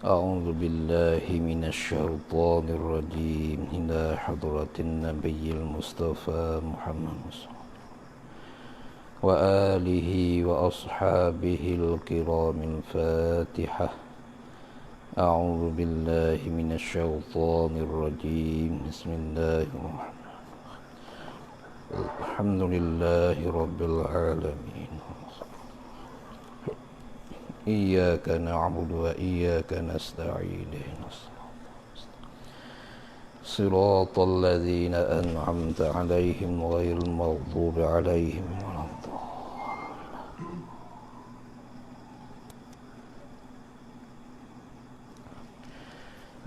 أعوذ بالله من الشيطان الرجيم إلى حضرة النبي المصطفى محمد وآله وأصحابه الكرام الفاتحة. أعوذ بالله من الشيطان الرجيم بسم الله الرحمن الرحيم الحمد لله رب العالمين إياك نعبد وإياك نستعين صراط الذين أنعمت عليهم غير المغضوب عليهم ولا الضالين.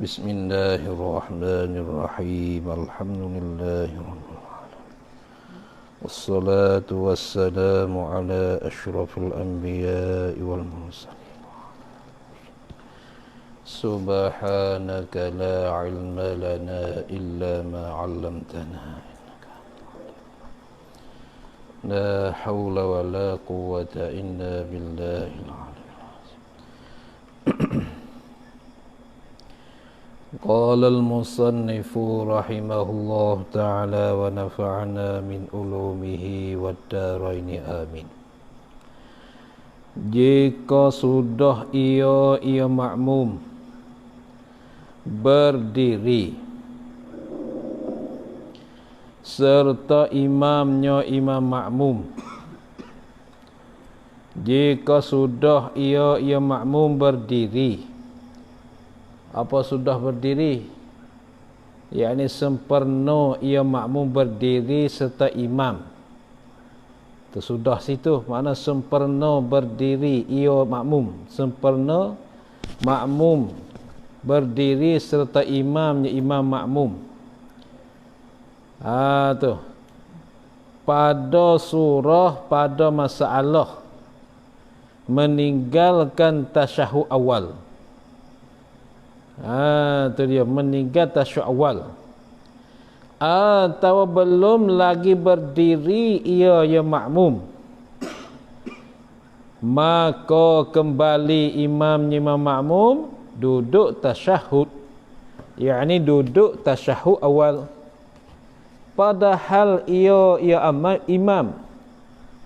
بسم الله الرحمن الرحيم الحمد لله رب العالمين والصلاة والسلام على أشرف الأنبياء والمرسلين. سبحانك لا علم لنا إلا ما علمتنا إنك لا حول ولا قوة إلا بالله العلي العظيم. قال المصنف رحمه الله تعالى ونفعنا من علومه والدارين آمين. Jika sudah ia makmum berdiri serta imamnya imam makmum, jika sudah ia makmum berdiri, apa sudah berdiri? Yakni sempurna ia makmum berdiri serta imam. Sudah situ makna sempurna berdiri ia makmum, sempurna makmum berdiri serta imamnya imam makmum. Tu pada surah, pada masalah meninggalkan tasyahud awal. Tu dia meninggal tasyahud awal. Atau belum lagi berdiri ia makmum, maka kembali imamnya imam makmum duduk tasyahud, yakni duduk tasyahud awal. Padahal ia imam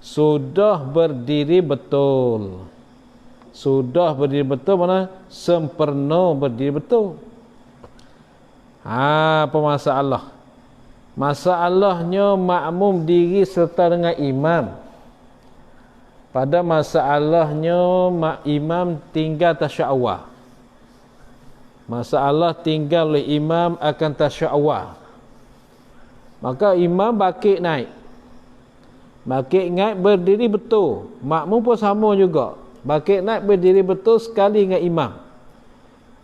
sudah berdiri betul. Sudah berdiri betul mana? Sempurna berdiri betul. Apa masalah? Masalahnya makmum diri serta dengan imam. Pada masalahnya imam tinggal tasyahud awal. Masalah tinggal oleh imam akan tasyahud awal. Maka imam bakit naik. Bakit naik berdiri betul. Makmum pun sama juga. Bakit naik berdiri betul sekali dengan imam.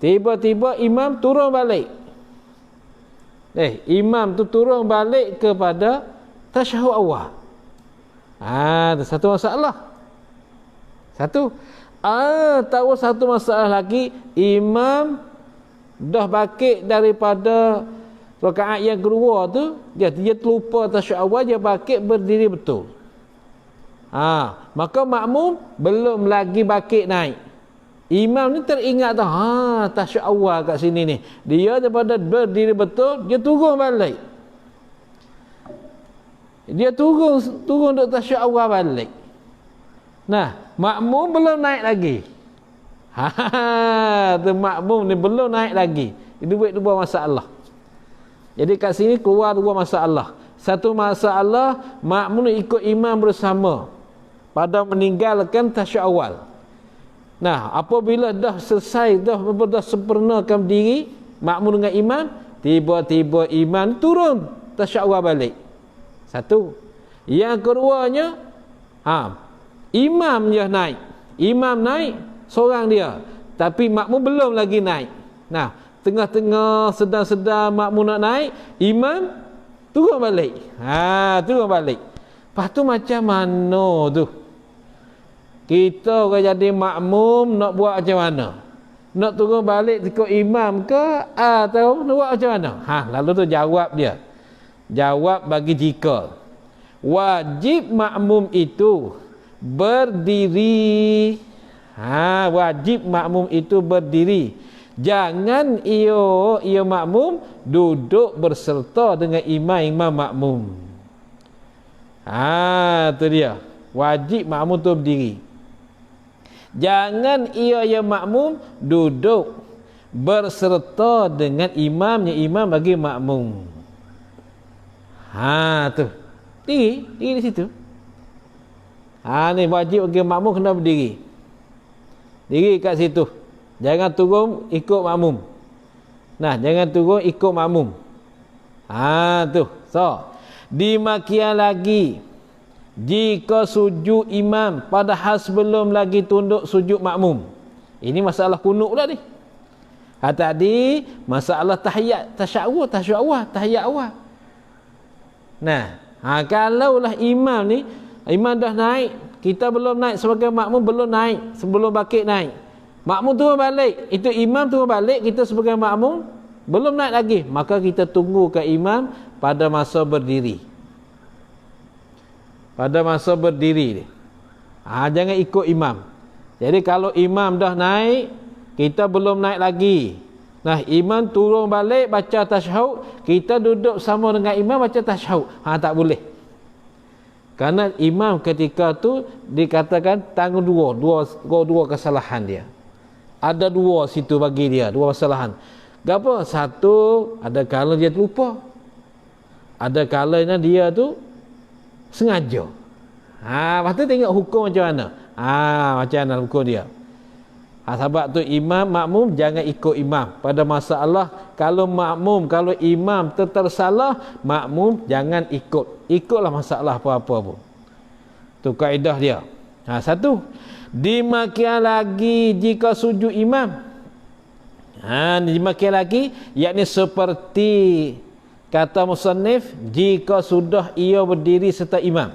Tiba-tiba imam turun balik. Imam tu turun balik kepada tasyahud awal. Satu masalah. Tahu satu masalah lagi, imam dah bakit daripada rakaat yang kedua tu, dia terlupa tasyahud awal, dia bakit berdiri betul. Maka makmum belum lagi bakit naik. Imam ni teringat tu, tasyahud awal kat sini ni. Dia daripada berdiri betul, dia turun balik. Dia turun untuk tasyahud awal balik. Nah, makmum belum naik lagi. Tu makmum ni belum naik lagi. Ini buat dua masalah. Jadi kat sini keluar dua masalah. Satu masalah, makmum ikut imam bersama pada meninggalkan tasyahud awal. Nah, apabila dah selesai, dah sempurnakan diri makmum dengan imam, tiba-tiba imam turun tasyahud awal balik. Satu. Yang keduanya, imam je naik. Imam naik seorang dia, tapi makmum belum lagi naik. Nah, tengah-tengah sedang-sedang makmum nak naik, imam turun balik. Turun balik. Lepas tu macam mana tu? Kita orang jadi makmum nak buat macam mana? Nak turun balik ikut imam ke atau nak buat macam mana? Lalu tu jawab dia. Jawab bagi jika. Wajib makmum itu berdiri. Wajib makmum itu berdiri. Jangan ia makmum duduk berserta dengan imam makmum. Tu dia. Wajib makmum tu berdiri. Jangan ia makmum duduk berserta dengan imamnya, imam bagi makmum. Tu. Diri di situ. Ni wajib bagi makmum kena berdiri. Diri kat situ. Jangan turun ikut makmum. Jangan turun ikut makmum. Tu. So, demikian lagi jika sujud imam padahal sebelum lagi tunduk sujud makmum. Ini masalah kunut pula ni. Tadi masalah tahiyat, tahiyat awal. Kalaulah imam ni, imam dah naik, kita belum naik sebagai makmum, belum naik, sebelum bakit naik. Makmum turun balik, itu imam turun balik, kita sebagai makmum belum naik lagi, maka kita tunggu ke imam pada masa berdiri. Pada masa berdiri ni. Jangan ikut imam. Jadi kalau imam dah naik, kita belum naik lagi. Imam turun balik baca tasyahud, kita duduk sama dengan imam baca tasyahud. Tak boleh. Kerana imam ketika tu dikatakan tanggung dua kesalahan dia. Ada dua situ bagi dia, dua kesalahan. Apa? Satu, ada kala dia terlupa. Ada kalanya dia tu sengaja. Lepas tu tengok hukum macam mana. Macam mana hukum dia. Sebab tu imam makmum jangan ikut imam pada masalah. Kalau imam tersalah, makmum jangan ikut. Ikutlah masalah apa-apa pun. Tu kaedah dia. Satu. Demikian lagi jika sujud imam. Demikian lagi, yakni seperti kata musannif, jika sudah ia berdiri serta imam.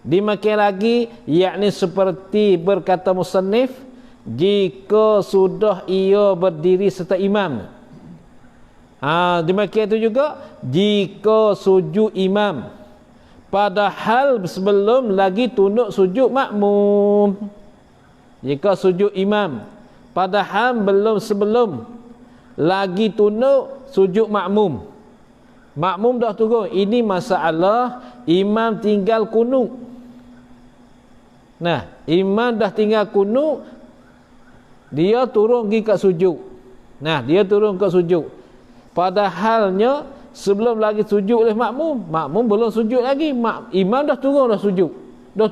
Demikian lagi, yakni seperti berkata musannif, jika sudah ia berdiri serta imam. Demikian itu juga jika sujud imam padahal sebelum lagi tunduk sujud makmum. Jika sujud imam padahal sebelum lagi tunduk sujud makmum. Makmum dah turun. Ini masalah imam tinggal kunut. Imam dah tinggal kunut, dia turun pergi kat sujud. Dia turun kat sujud. Padahalnya sebelum lagi sujud oleh makmum belum sujud lagi. Imam dah turun dah sujud. Dah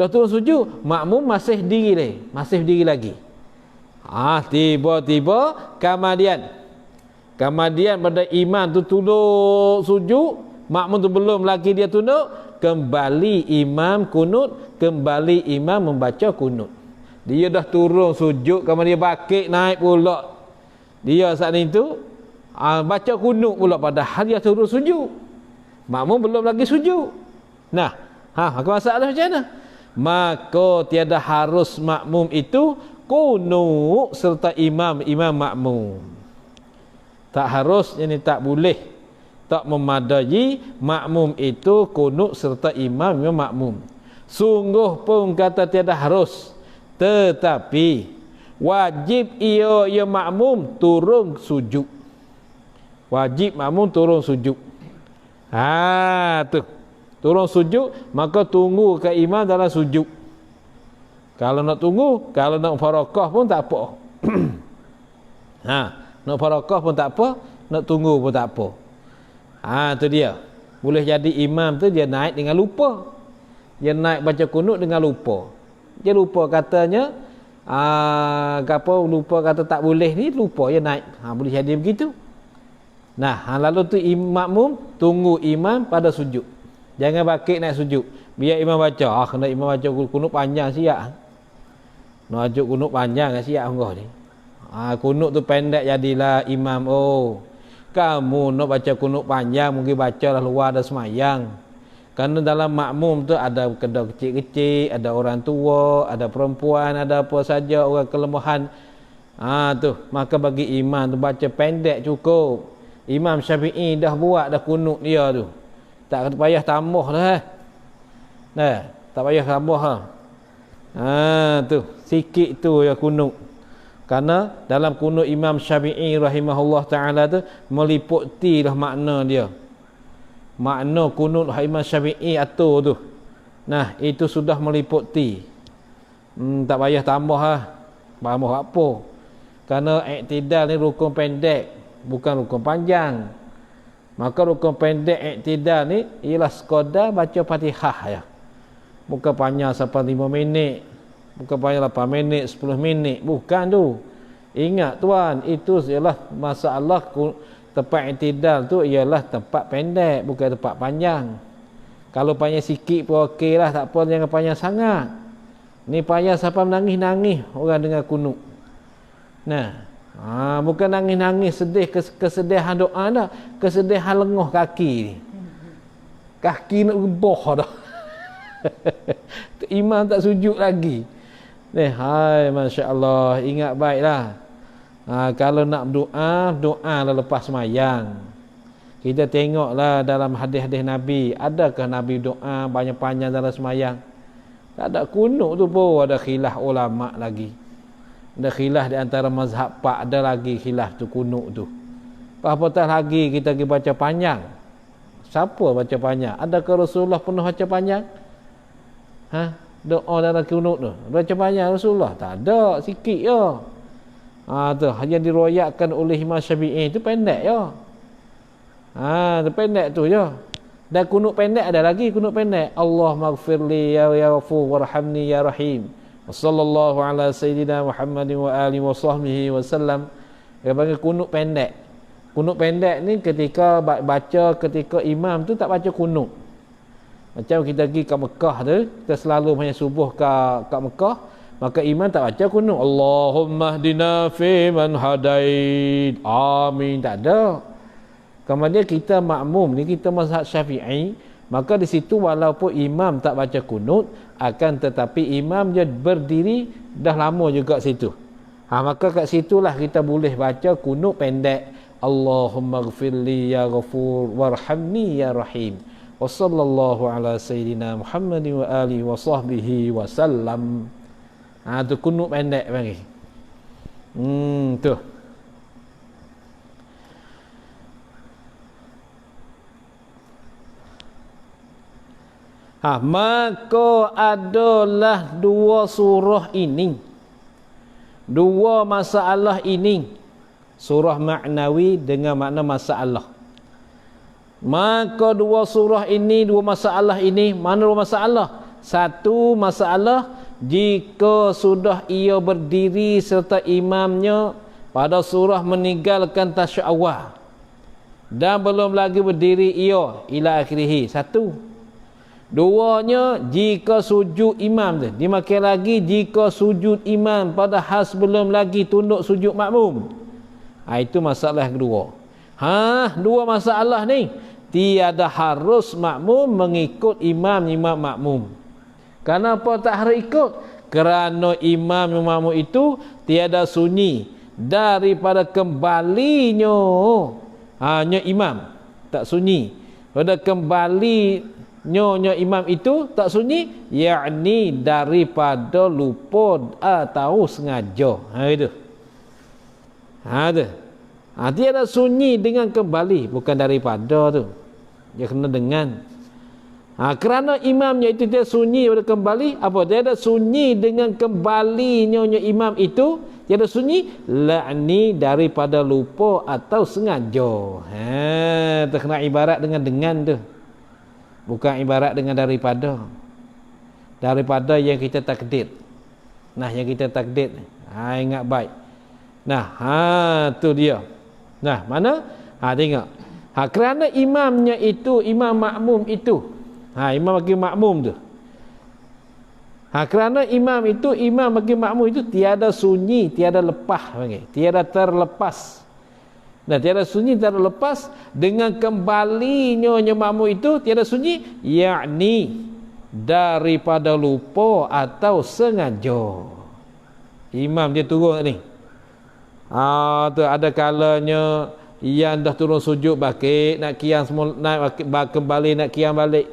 turun sujud, makmum masih diri lagi. Tiba-tiba kemudian pada imam tu tunduk sujud, makmum tu belum lagi dia tunduk, kembali imam kunut, kembali imam membaca kunut. Dia dah turun sujud, kemudian dia bakit naik pula. Dia saat itu baca kunut pula padahal dia turun sujud. Makmum belum lagi sujud. Maka masalah macam mana? Maka tiada harus makmum itu kunut serta imam makmum. Tak harus, ini tak boleh, tak memadai makmum itu kunut serta imam makmum. Sungguh pun kata tiada harus, tetapi wajib ia makmum turun sujud. Wajib makmum turun sujud. Tu turun sujud, maka tunggu ke imam dalam sujud. Kalau nak tunggu, kalau nak farakah pun tak apa. Nak farakah pun tak apa, nak tunggu pun tak apa. Tu dia. Boleh jadi imam tu dia naik dengan lupa. Dia naik baca kunut dengan lupa. Dia lupa katanya, lupa kata tak boleh ni, lupa dia naik. Boleh jadi begitu. Lalu tu makmum tunggu imam pada sujud. Jangan bakit naik sujud. Biar imam baca. Kena imam baca kunut panjang siap. Nak baca kunut panjang siap engkau ni. Kunut tu pendek jadilah imam. Kamu nak baca kunut panjang mungkin bacalah luar ada semayang. Kerana dalam makmum tu ada kedai kecil-kecil, ada orang tua, ada perempuan, ada apa saja orang kelemahan. Tu maka bagi imam tu baca pendek cukup. Imam Syafi'i dah buat dah kunut dia tu. Tak payah tambah dah. Nah, tak payah tambah ha. Tu, sikit tu ya kunut. Karena dalam kunut Imam Syafi'i rahimahullah taala tu meliputi dah makna dia. Makna kunut Imam Syafi'i atur tu. Nah, itu sudah meliputi. Tak payah tambah ha. Tambah apa? Karena iktidal ni rukun pendek, bukan rukun panjang. Maka rukun pendek iktidal ni ialah sekadar baca Fatihah ya. Bukan panjang sampai 5 minit, bukan panjang 8 minit, 10 minit, bukan tu. Ingat tuan, itu ialah masalah tempat iktidal tu ialah tempat pendek, bukan tempat panjang. Kalau panjang sikit pun okey lah, tak apa, jangan panjang sangat. Ni panjang sampai menangis-nangis orang dengar kunut. Nah, bukan nangis-nangis sedih kesedihan doa dah, kesedihan lengoh kaki ni. Kaki nak reboh dah. Imam tak sujud lagi. Hai, masya-Allah, ingat baiklah. Kalau nak doa lah lepas sembahyang. Kita tengoklah dalam hadis-hadis Nabi, adakah Nabi doa banyak panjang dalam sembahyang? Tak ada. Kunut tu pun ada khilaf ulama lagi. Ada khilaf di antara mazhab pak, ada lagi khilaf tu kunut tu. Apa-apa lagi kita pergi baca panjang. Siapa baca panjang? Adakah Rasulullah pernah baca panjang? Doa dalam kunut tu baca panjang Rasulullah? Tak ada, sikit je. Tu yang diriwayatkan oleh Imam Syafi'i tu pendek je. Tu pendek tu je. Dan kunut pendek ada lagi, kunut pendek. Allahummaghfirli ya ghafur warhamni ya rahim. Wassallallahu ala sayyidina Muhammadin wa alihi wa sahbihi wasallam. Dia panggil kunut pendek. Kunut pendek ni ketika baca ketika imam tu tak baca kunut. Macam kita pergi ke Mekah tu, kita selalu banyak subuh ke Mekah, maka imam tak baca kunut. Allahumma hdina fi man hadait. Amin, tak ada. Kemudian kita makmum ni, kita mazhab Syafi'i, maka di situ walaupun imam tak baca kunut, akan tetapi imam je berdiri dah lama juga situ. Maka kat situlah kita boleh baca kunut pendek. Allahumma ghfirli ya ghafur warhamni ya rahim. Wa sallallahu ala sayyidina Muhammadin wa alihi wa sahbihi wa sallam. Tu kunut pendek panggil. Tu. Maka adalah dua surah ini, dua masalah ini, surah maknawi dengan makna masalah. Maka dua surah ini, dua masalah ini, mana dua masalah? Satu masalah, jika sudah ia berdiri serta imamnya pada surah meninggalkan tasyahud awal dan belum lagi berdiri ia ila akhirih. Satu. Duanya, jika sujud imam tu dimakai lagi, jika sujud imam padahal sebelum lagi tunduk sujud makmum. Itu masalah kedua. Dua masalah ni tiada harus makmum mengikut imam makmum. Kenapa tak harus ikut? Kerana imam makmum itu tiada sunyi daripada kembalinya hanya imam, tak sunyi pada kembali nyonya imam itu tak sunyi, yakni daripada lupa atau sengaja. Itu. Tiada sunyi dengan kembali, bukan daripada tu. Dia kena dengan. Kerana imamnya itu dia sunyi pada kembali, apa? Dia ada sunyi dengan kembali nyonya imam itu, tiada sunyi lakni daripada lupa atau sengaja. Tu kena ibarat dengan tu. Bukan ibarat dengan daripada yang kita takdir. Yang kita takdir. Ingat baik. Tu dia. Mana? Tengok. Kerana imamnya itu, imam makmum itu. Imam bagi makmum tu. Kerana imam itu, imam bagi makmum itu tiada sunyi, tiada lepas, tiada terlepas. Tiada sunyi, tiada lepas dengan kembalinya makmum itu, tiada sunyi, yakni daripada lupa atau sengaja. Imam dia turun ni. Tu ada kalanya yang dah turun sujud bangkit nak qiyam semula, nak kembali nak qiyam balik.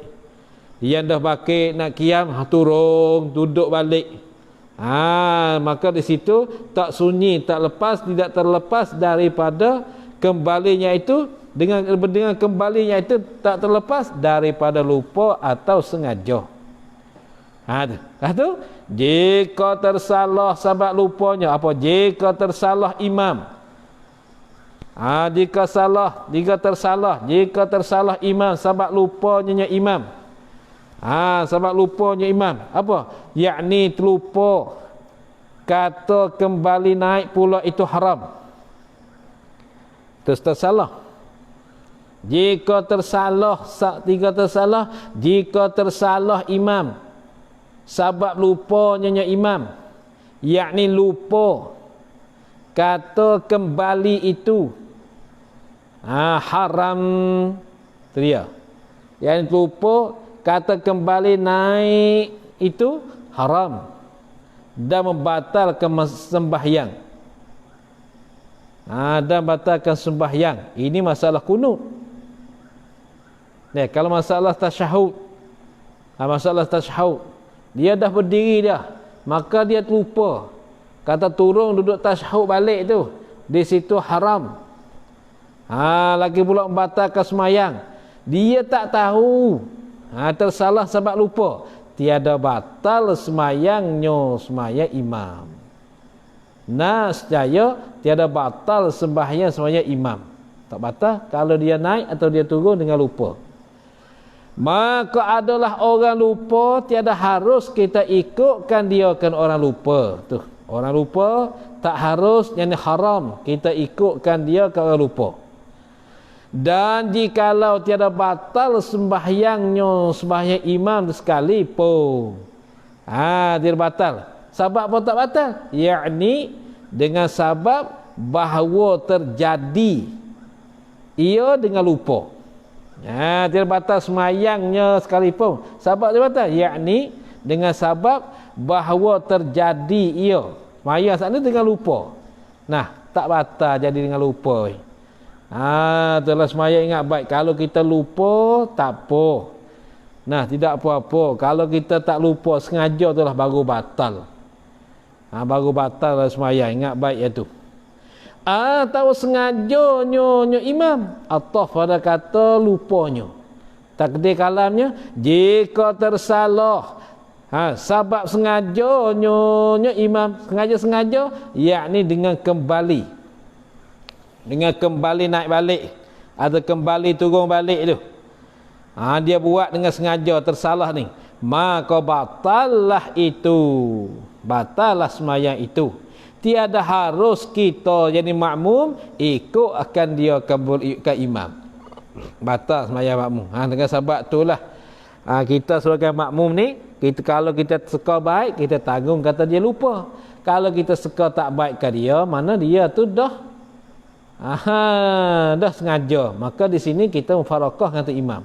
Yang dah bangkit nak qiyam turun duduk balik. Maka di situ tak sunyi, tak lepas, tidak terlepas daripada kembalinya itu. Dengan kembalinya itu tak terlepas daripada lupa atau sengaja. Tu jika tersalah sebab lupanya, apa jika tersalah imam. Jika tersalah imam sebab lupanya imam. Sebab lupanya imam apa? Yakni terlupa kata kembali naik pula itu haram. Terus tersalah. Jika tersalah imam sebab lupanya imam, yakni lupa kata kembali itu haram tu dia. Yang lupa kata kembali naik itu haram dan membatalkan sembahyang. Dan batalkan sembahyang. Ini masalah kunut. Kalau masalah tasyahud, dia dah berdiri dah, maka dia terlupa kata turun duduk tasyahud balik tu, di situ haram. Lagi pula membatalkan sembahyang, dia tak tahu, tersalah sebab lupa, tiada batal sembahyangnya, sembahyang imam. Nescaya tiada batal sembahyang imam. Tak batal kalau dia naik atau dia turun dengan lupa. Maka adalah orang lupa, tiada harus kita ikutkan dia kan orang lupa. Tu, orang lupa tak harus, yang haram kita ikutkan dia ke orang lupa. Dan jikalau tiada batal sembahyangnya, sembahyang imam sekalipun, dia batal. Sebab apa tak batal? Yakni dengan sebab bahawa terjadi ia dengan lupa. Dia batal semayangnya sekalipun. Sebab dia batal, yakni dengan sebab bahawa terjadi ia. Semayang saat ni dengan lupa. Tak batal jadi dengan lupa. Itulah semayang, ingat baik. Kalau kita lupa, tak apa. Tidak apa-apa. Kalau kita tak lupa, sengaja itulah baru batal. Baru batal lah semayang. Ingat baik itu. Tahu sengaja nyo imam atau pada kata lupanya. Takdir kalamnya jika tersalah sebab sengaja nyo imam, sengaja yakni dengan kembali naik balik atau kembali turun balik tu. Dia buat dengan sengaja, tersalah ni, maka batallah semayang itu. Tiada harus kita jadi makmum ikut akan dia ke imam. Batal sembahyang makmum. Dengan sebab itulah kita sebagai makmum ni, kalau kita suka baik, kita tanggung kata dia lupa. Kalau kita suka tak baik ke dia, mana dia tu dah sengaja. Maka di sini kita mufarakah kata imam.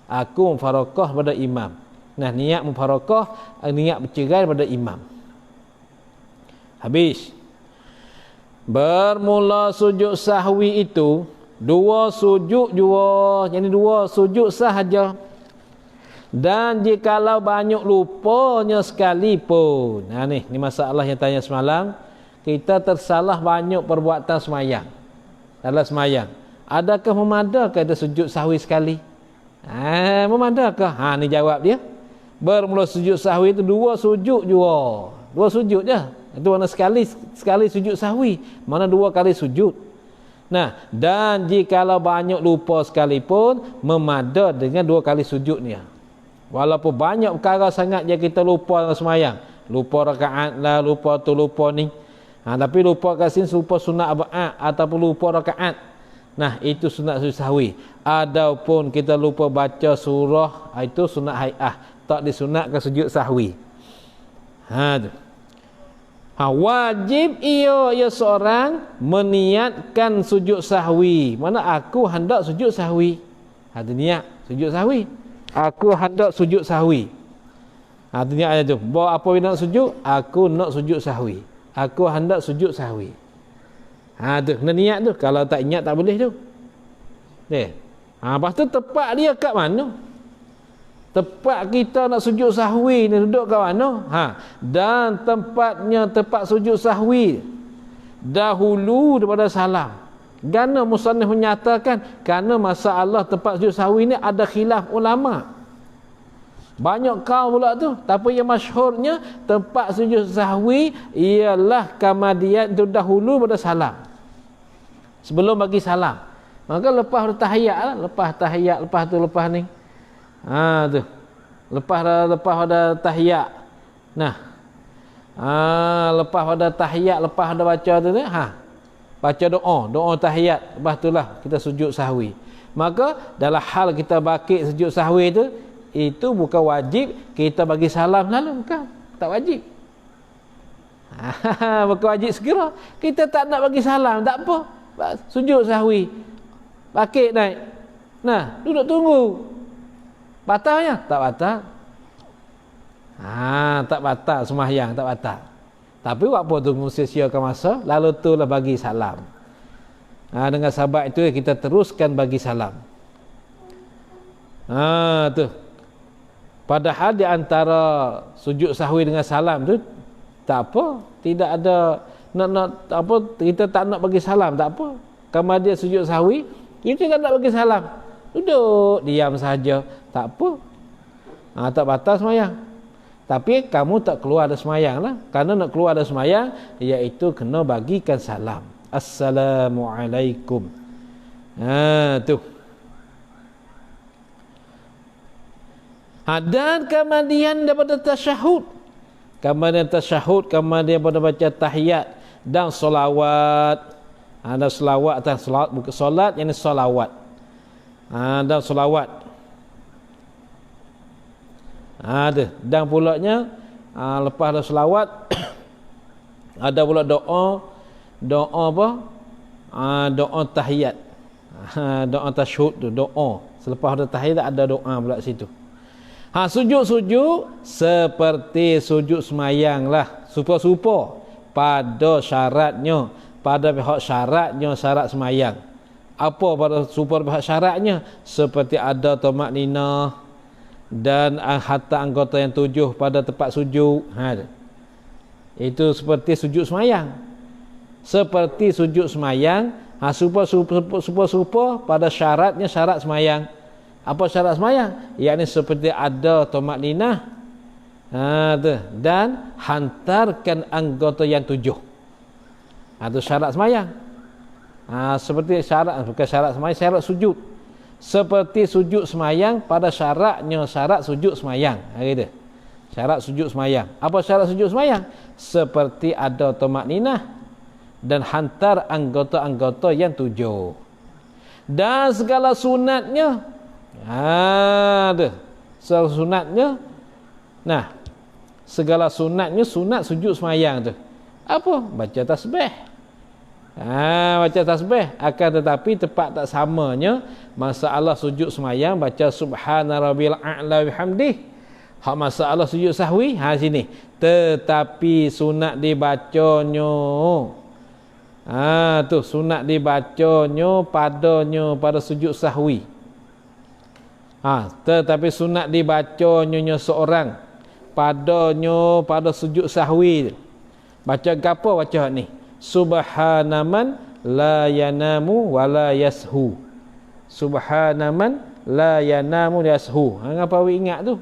Aku mufarakah pada imam. Niat mufarakah, niat bercerai pada imam. Habis. Bermula sujud sahwi itu 2 sujud jua, jadi 2 sujud sahaja. Dan jikalau banyak lupanya sekalipun. Ni masalah yang tanya semalam. Kita tersalah banyak perbuatan semayang. Dalam semayang, adakah memadakah ada sujud sahwi sekali? Memadakah? Ni jawab dia. Bermula sujud sahwi itu 2 sujud jua. 2 sujud je. Itu mana sekali sujud sahwi, mana 2 kali sujud. Dan jikalau banyak lupa sekalipun, memada dengan 2 kali sujudnya. Walaupun banyak perkara sangat yang kita lupa dalam semayang, lupa rakaat lah, lupa tu, lupa ni. Tapi lupa kat sini lupa sunat abad ataupun lupa rakaat. Itu sunat sujud sahwi. Adapun kita lupa baca surah, itu sunat hai'ah, tak disunatkan sujud sahwi. Tu. Wajib ia seorang meniatkan sujud sahwi. Mana aku hendak sujud sahwi. Ada niat sujud sahwi. Aku hendak sujud sahwi. Ada niat ada tu. Bawa apa nak sujud? Aku nak sujud sahwi. Aku hendak sujud sahwi. Tu kena niat tu. Kalau tak ingat tak boleh tu. Lepas tu tempat dia kat mana? Tempat kita nak sujud sahwi ni duduk kat mana? Dan tempat sujud sahwi dahulu daripada salam. Kerana musannif menyatakan kerana masalah tempat sujud sahwi ni ada khilaf ulama. Banyak kaum pula tu, tapi yang masyhurnya tempat sujud sahwi ialah kamadiyat itu dahulu pada salam. Sebelum bagi salam. Maka lepas tahiyat lah, lepas ni. Tu. Lepas pada tahiyat. Nah. Lepas pada tahiyat, lepas pada baca tu ni, baca doa tahiyat, lepas itulah kita sujud sahwi. Maka dalam hal kita bakit sujud sahwi tu, itu bukan wajib kita bagi salam lalu, bukan, tak wajib. Bukan wajib segera. Kita tak nak bagi salam, tak apa, sujud sahwi, bakit naik, duduk tunggu. Batalnya? Tak batal. Tak batal sembahyang, tak batal. Tapi apa tunggu sia-siakan masa, lalu tu lah bagi salam. Dengan sebab itu kita teruskan bagi salam. Tu. Padahal di antara sujud sahwi dengan salam tu tak apa, tidak ada nak apa, kita tak nak bagi salam, tak apa. Kalau dia sujud sahwi, kita tak nak bagi salam, duduk diam saja, tak apa. Tak batal sembahyang. Tapi kamu tak keluar dari sembahyang lah. Kerana nak keluar dari sembahyang, iaitu kena bagikan salam. Assalamualaikum. Tu. Dan kemudian daripada tasyahud, kemudian daripada baca tahiyat dan solawat. Ada solawat dan solawat, bukan solat, yang ini solawat. Dan solawat. Dan pulaknya lepas ada solawat ada pula doa apa? Doa tahiyat. Doa tasyahud tu, doa. Selepas ada tahiyat ada doa pula situ. Sujud seperti sujud semayang lah, supa-supa pada syaratnya, pada pihak syaratnya, syarat semayang. Apa pada supa pihak syaratnya? Seperti ada tamak-ninah dan hatta anggota yang 7 pada tempat sujud. Itu seperti sujud semayang. Seperti sujud semayang, supa-supa pada syaratnya, syarat semayang. Apa syarat semayang? Yakni seperti ada tamak-ninah dan hantarkan anggota yang 7. Itu syarat semayang. Seperti syarat, bukan syarat semayang, syarat sujud. Seperti sujud semayang pada syaratnya, syarat sujud semayang. Gitu. Syarat sujud semayang. Apa syarat sujud semayang? Seperti ada tamak-ninah dan hantar anggota-anggota yang 7. Dan segala sunatnya, segala sunatnya, segala sunatnya, sunat sujud semayang tu apa? Baca tasbih. Baca tasbih. Akan tetapi tepat tak samanya masalah sujud semayang baca subhana rabbil a'la bihamdih. Hak masalah sujud sahwi sini. Tetapi sunat dibacanya tu sunat dibacanya pada sujud sahwi. Tetapi sunat dibacanya seorang pada sujud sahwi. Baca apa baca ni? Subhanaman la yanamu wa la yashu. Subhanaman la yanamu wa yashu. Ngapa awak ingat tu?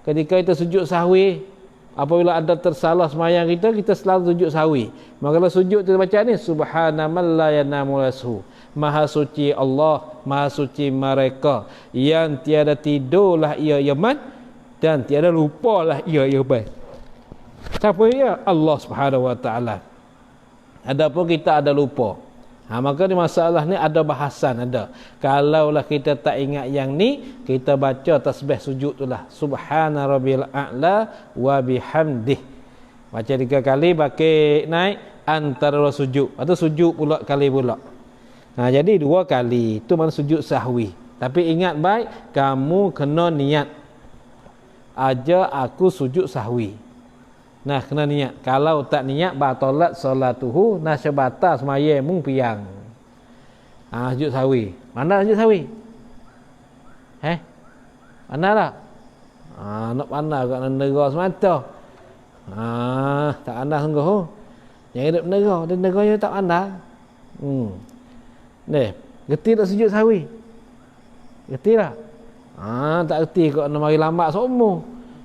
Ketika kita sujud sahwi, apabila ada tersalah semayang kita selalu sujud sahwi. Maka kalau sujud kita baca ni subhanaman la yanamu wa yashu. Maha suci Allah, maha suci mereka yang tiada tidurlah ia yaman dan tiada lupalah ia yaman. Siapa ia? Allah Subhanahu wa taala. Adapun kita ada lupa. Maka di masalah ni ada bahasan ada. Kalaulah kita tak ingat yang ni, kita baca tasbih sujud itulah. Subhana rabbil a'la wa bihamdih. Baca 3 kali baki naik antara sujud. Atau sujud pula kali pula. Jadi 2 kali. Itu mana sujud sahwi. Tapi ingat baik, kamu kena niat. Aja aku sujud sahwi. Kena niat. Kalau tak niat batalat solatuhu, syabata semayang mung piang. Sujud sahwi. Mana sujud sahwi? Mana tak? Nak pandai kat negara semata. Tak pandai sungguh. Yang hidup negara, dan negaranya tak pandai. Gerti tak sujud sahwi? Gerti tak? Tak gerti kok nak mari lambat seumur.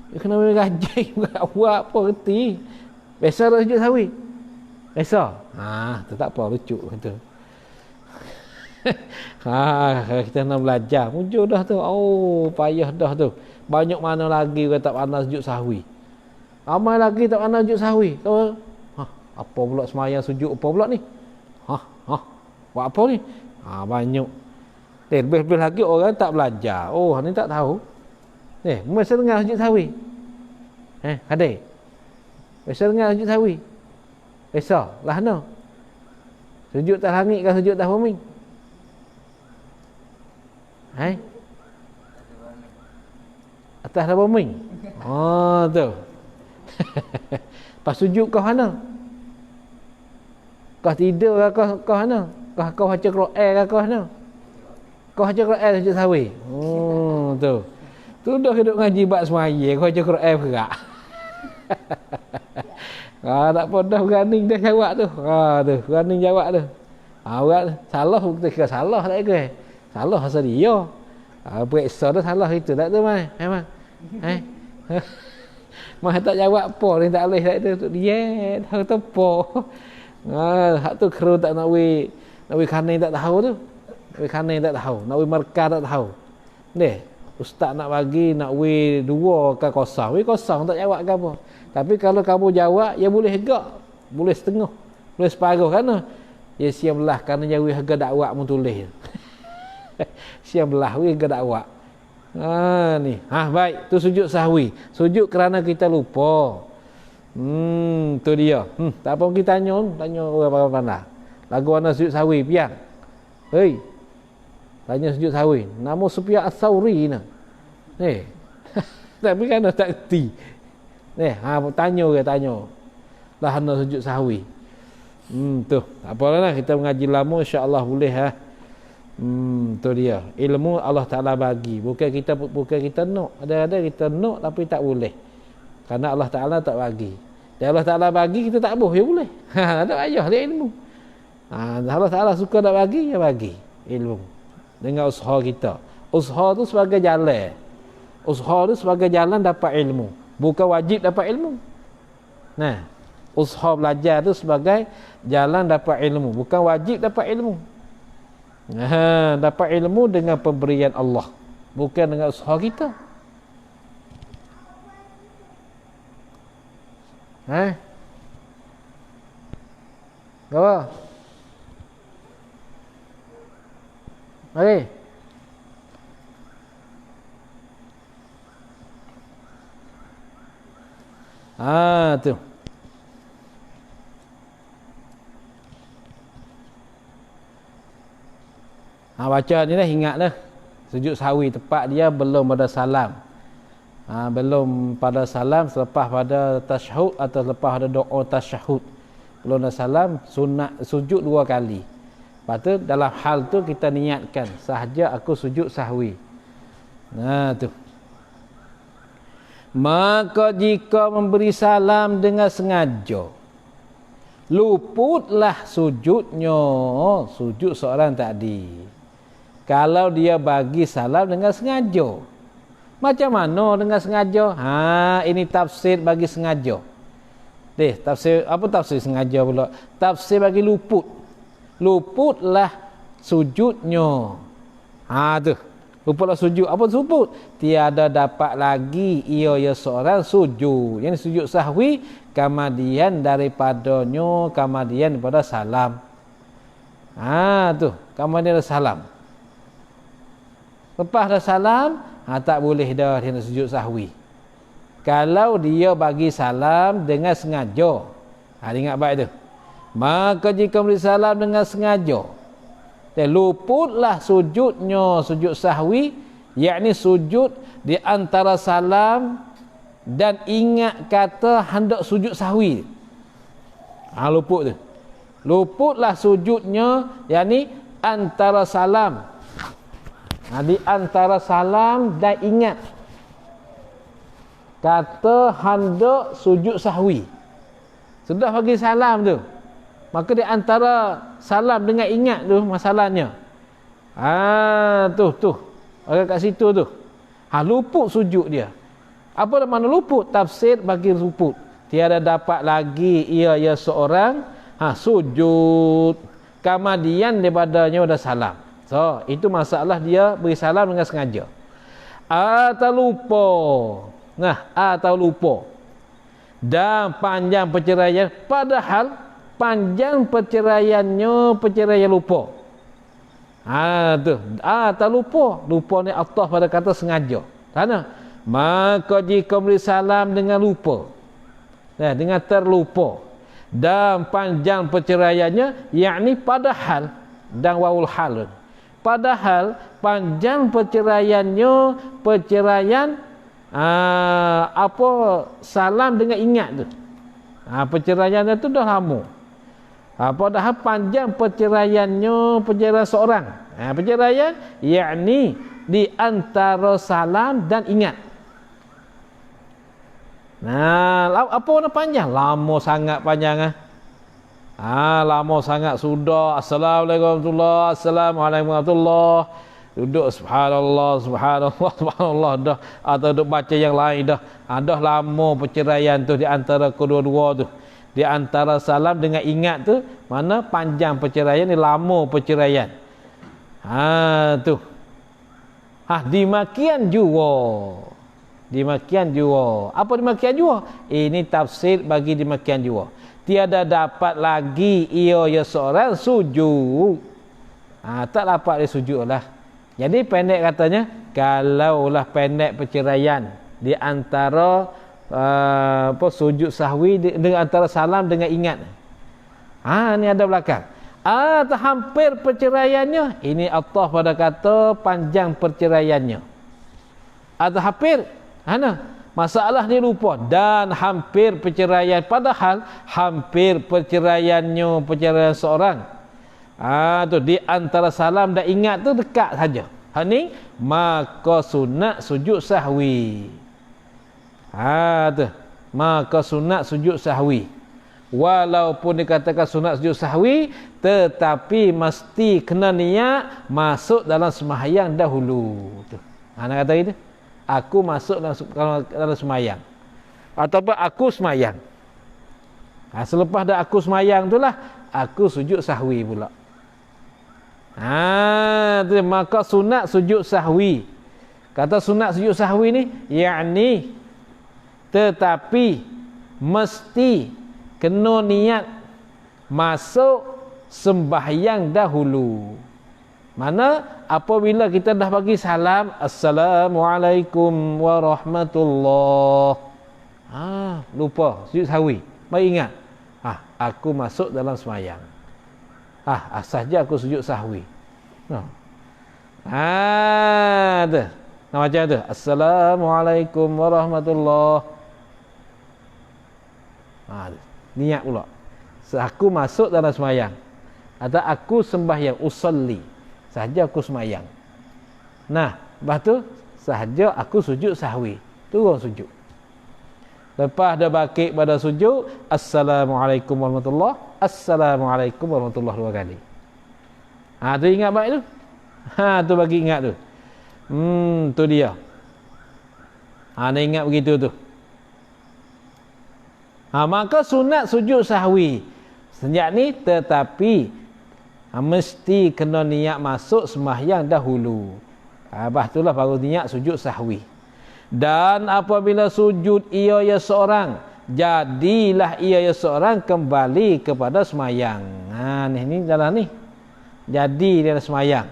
Dia kena beri gaji buat apa gerti. Biasa tak sujud sahwi? Biasa? Tu tak apa, lucu kata. Kita nak belajar muncul dah tu. Payah dah tu. Banyak mana lagi orang tak pandai sujud sahwi. Ramai lagi tak pandai sujud sahwi. Tahu? Apa pula semayang sujud apa pula ni? Buat apa ni? Banyak. Lebih-lebih lagi orang tak belajar. Ni tak tahu. Masa dengar sujud sahwi. Hadir. Masa dengar sujud sahwi. Biasa lah no. Sujud atas langit ke sujud atas bumi? Atas bumi. Tu. Pas sujud kau mana? Kau tidur ke kau mana? Kau baca Quran ke kau mana? Kau baca Quran sujud sahwi. Tu. Tu dah hidup ngaji bab semaya, kau baca Quran berak. Tak apa dah berani dah jawab tu. Tu berani jawab tu. Berat salah kita salah tak ke? Salah asal dia. Periksa tu salah itu tak tu mai. Memang. Mah tak jawab apa ni tak boleh tak tu dia tahu tu apa. Hak tu kru tak nak we kane tak tahu tu. We kane tak tahu, nak we markah tak tahu. Ustaz nak bagi nak we 2 ke kosong. We kosong tak jawab ke apa. Tapi kalau kamu jawab ya boleh gak. Boleh setengah. Boleh separuh kan. Ya siam belah kerana jawi harga dakwah mu tulis. Siam belah we harga dakwah. Ni. Baik, tu sujud sahwi. Sujud kerana kita lupa. Tu dia. Tak apa kita tanya orang pandai. Lagu mana sujud sahwi pian? Hei. Tanya sujud sahwi. Nama Sufyan Ats-Tsauri nah. Tapi kan tak erti. Tanya ke tanya. Lah hana sujud sahwi. Tu. Tak apalah kita mengaji lama insya-Allah boleh tu dia. Ilmu Allah Taala bagi. Bukan kita nak. Ada kita nak tapi tak boleh. Karena Allah Taala tak bagi. Dan Allah Taala bagi kita tak boleh boleh. Tak payah dia ilmu. Allah Taala suka nak bagi ya bagi ilmu. Dengan usaha kita. Usaha tu sebagai jalan. Usaha tu sebagai jalan dapat ilmu. Bukan wajib dapat ilmu. Usaha belajar tu sebagai jalan dapat ilmu. Bukan wajib dapat ilmu. Dapat ilmu dengan pemberian Allah. Bukan dengan usaha kita. Apa? Mari. Tu. Baca ni dah ingat dah. Sujud sahwi tepat dia belum pada salam. Belum pada salam, selepas pada tasyahud atau selepas pada doa tasyahud. Belum dah salam, sunat sujud 2 kali. Lepas tu dalam hal tu kita niatkan sahaja aku sujud sahwi. Tu. Maka jika memberi salam dengan sengaja, luputlah sujudnya. Sujud seorang tadi. Kalau dia bagi salam dengan sengaja. Macam mana dengan sengaja? Ini tafsir bagi sengaja. Tafsir apa tafsir sengaja pula? Tafsir bagi luput. Luputlah sujudnya. Tu. Luputlah sujud. Apa luput? Tiada dapat lagi ia seorang sujud. Yang sujud sahwi kemudian daripadanya, kemudian daripada salam. Tu, kemudian ada salam. Lepas dah salam, tak boleh dah dia nak sujud sahwi. Kalau dia bagi salam dengan sengaja. Ingat baik tu. Maka jika beri salam dengan sengaja, luputlah sujudnya, sujud sahwi, yakni sujud di antara salam dan ingat kata hendak sujud sahwi. Luput tu. Luputlah sujudnya, yakni antara salam. Di antara salam dan ingat. Kata hendak sujud sahwi. Sudah bagi salam tu. Maka di antara salam dengan ingat tu masalahnya. Tu. Orang kat situ tu. Luput sujud dia. Apa makna luput? Tafsir bagi luput. Tiada dapat lagi ia seorang sujud. Kemudian daripadanya ada salam. So, itu masalah dia beri salam dengan sengaja. Atau lupa. Atau lupa. Dan panjang perceraian. Padahal panjang perceraiannya perceraian lupa. Atau lupa. Lupa ni Allah pada kata sengaja. Karena maka jika beri salam dengan lupa. Dengan terlupa. Dan panjang perceraiannya, yakni padahal dan wawul hal. Padahal panjang perceraiannya perceraian salam dengan ingat tu. Perceraian tu dah lama. Padahal panjang perceraiannya perceraian seorang. Perceraian yakni di antara salam dan ingat. Apa warna panjang? Lama sangat panjang. Lama sangat sudah. Assalamualaikum warahmatullahi. Assalamualaikum warahmatullahi. Duduk subhanallah dah. Atau duduk baca yang lain dah. Dah lama perceraian tu di antara kedua-dua tu. Di antara salam dengan ingat tu, mana panjang perceraian ni, lama perceraian. Tu. Demikian juga. Demikian juga. Apa demikian juga? Ini tafsir bagi demikian juga. Tiada dapat lagi ia seorang sujud. Tak dapat dia sujud lah. Jadi pendek katanya, kalaulah pendek perceraian di antara sujud sahwi dengan antara salam dengan ingat. Ni ada belakang. Atau hampir perceraiannya, ini Allah pada kata panjang perceraiannya. Atau hampir. Masalah ni lupa dan hampir perceraian, padahal hampir perceraiannya perceraian seorang. Tu di antara salam dan ingat tu dekat saja. Ni maka sunat sujud sahwi. Tu maka sunat sujud sahwi. Walaupun dikatakan sunat sujud sahwi, tetapi mesti kena niat masuk dalam sembahyang dahulu. Tu. Nak kata gitu. Aku masuk dalam semayang. Ataupun aku semayang. Selepas dah aku semayang itulah, aku sujud sahwi pula. Maka sunat sujud sahwi. Kata sunat sujud sahwi ni, yakni tetapi mesti kena niat masuk sembahyang dahulu. Mana apabila kita dah bagi salam, Assalamualaikum warahmatullahi. Lupa sujud sahwi. Mari ingat. Aku masuk dalam semayang. Saja aku sujud sahwi. Macam tu. Assalamualaikum warahmatullahi. Niat pula. Aku masuk dalam semayang. Atau aku sembahyang, usalli. Sahaja aku semayang. Lepas tu sahaja aku sujud sahwi. Turun sujud. Lepas dah bakit pada sujud, Assalamualaikum warahmatullahi. Assalamualaikum warahmatullahi dua kali. Tu ingat baik tu. Tu bagi ingat tu. Tu dia. Nak ingat begitu tu. Maka sunat sujud sahwi. Sejak ni tetapi mesti kena niat masuk sembahyang dahulu. Lepas itulah baru niat sujud sahwi. Dan apabila sujud ia seorang, jadilah ia seorang kembali kepada sembahyang. Ni jalan ni. Jadi dia sembahyang.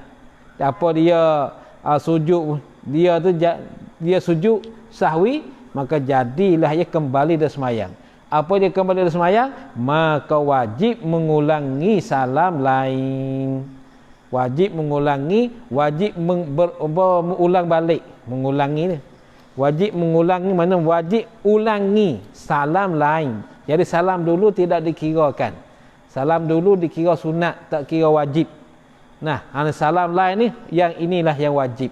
Apa dia sujud, dia sujud sahwi, maka jadilah ia kembali dari sembahyang. Apa dia kembali dari sembahyang? Maka wajib mengulangi salam lain. Wajib mengulangi, wajib mengulang balik. Mengulangi ni. Wajib mengulangi, mana wajib ulangi salam lain. Jadi salam dulu tidak dikirakan. Salam dulu dikira sunat, tak kira wajib. Nah, salam lain ni, yang inilah yang wajib.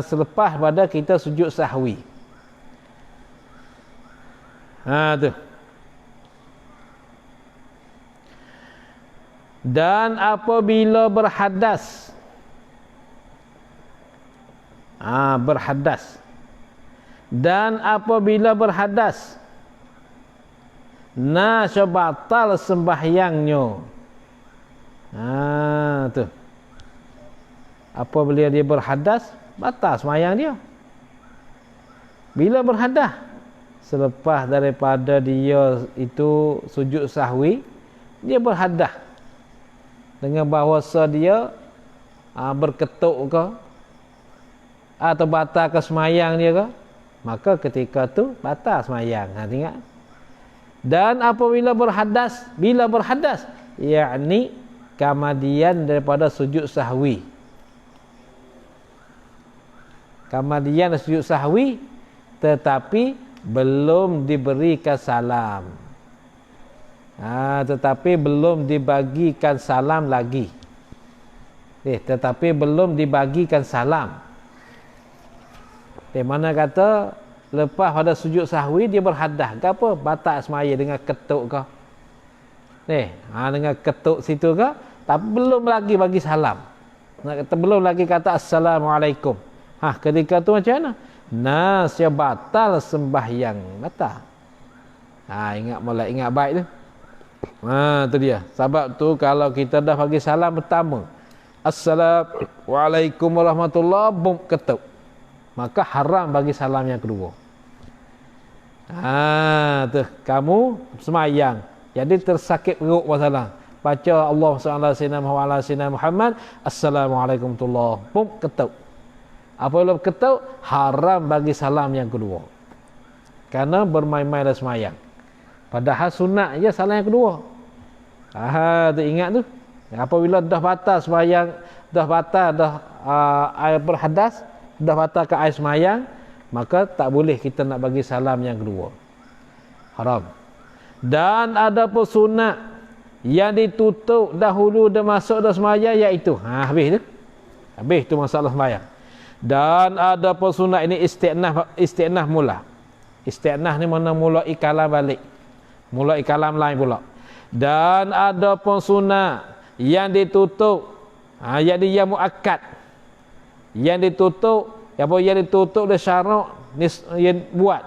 Selepas pada kita sujud sahwi. Tu. Dan apabila berhadas, berhadas. Dan apabila berhadas, batal sembahyangnya. Tu. Apabila dia berhadas, batal sembahyang dia. Bila berhadas, selepas daripada dia itu sujud sahwi, dia berhadas dengan bahawasa dia berketuk ke atau batal ke sembahyang dia ke, maka ketika tu batal sembahyang. Tengok. Dan apabila berhadas, bila berhadas, yakni kemudian daripada sujud sahwi. Kemudian sujud sahwi tetapi belum diberikan salam. Tetapi belum dibagikan salam lagi. Tetapi belum dibagikan salam. Mana kata lepas pada sujud sahwi dia berhadas ke apa, batal semaya dengan ketuk ke. Dengan ketuk situ ke, tapi belum lagi bagi salam. Belum lagi kata assalamualaikum. Ketika tu macam mana? Batal sembahyang, batal. Ingat baik tu. Tu dia. Sebab tu kalau kita dah bagi salam pertama, assalamualaikum warahmatullahi wabarakatuh, ketuk, maka haram bagi salam yang kedua. Tu kamu semayang, jadi tersakit perut masalah, baca Allahumma salli ala sayyidina Muhammad, assalamualaikum warahmatullahi wabarakatuh, ketuk. Apabila ketuk, haram bagi salam yang kedua, kerana bermain-main dalam semayang. Padahal sunat je salam yang kedua. Tu ingat tu. Apabila dah batal sembahyang, dah batal air berhadas, dah batal ke air sembahyang, maka tak boleh kita nak bagi salam yang kedua. Haram. Dan ada pun sunat yang ditutup dahulu dah masuk dah sembahyang, iaitu habis tu. Habis tu masalah sembahyang. Dan ada pun sunat ini isti'nah mula. Isti'nah ni mana mula ikalam balik. Mulai kalam lain pula. Dan ada pun sunat yang ditutup, yang dia muakkad, yang ditutup, yang ditutup oleh syarak yang buat.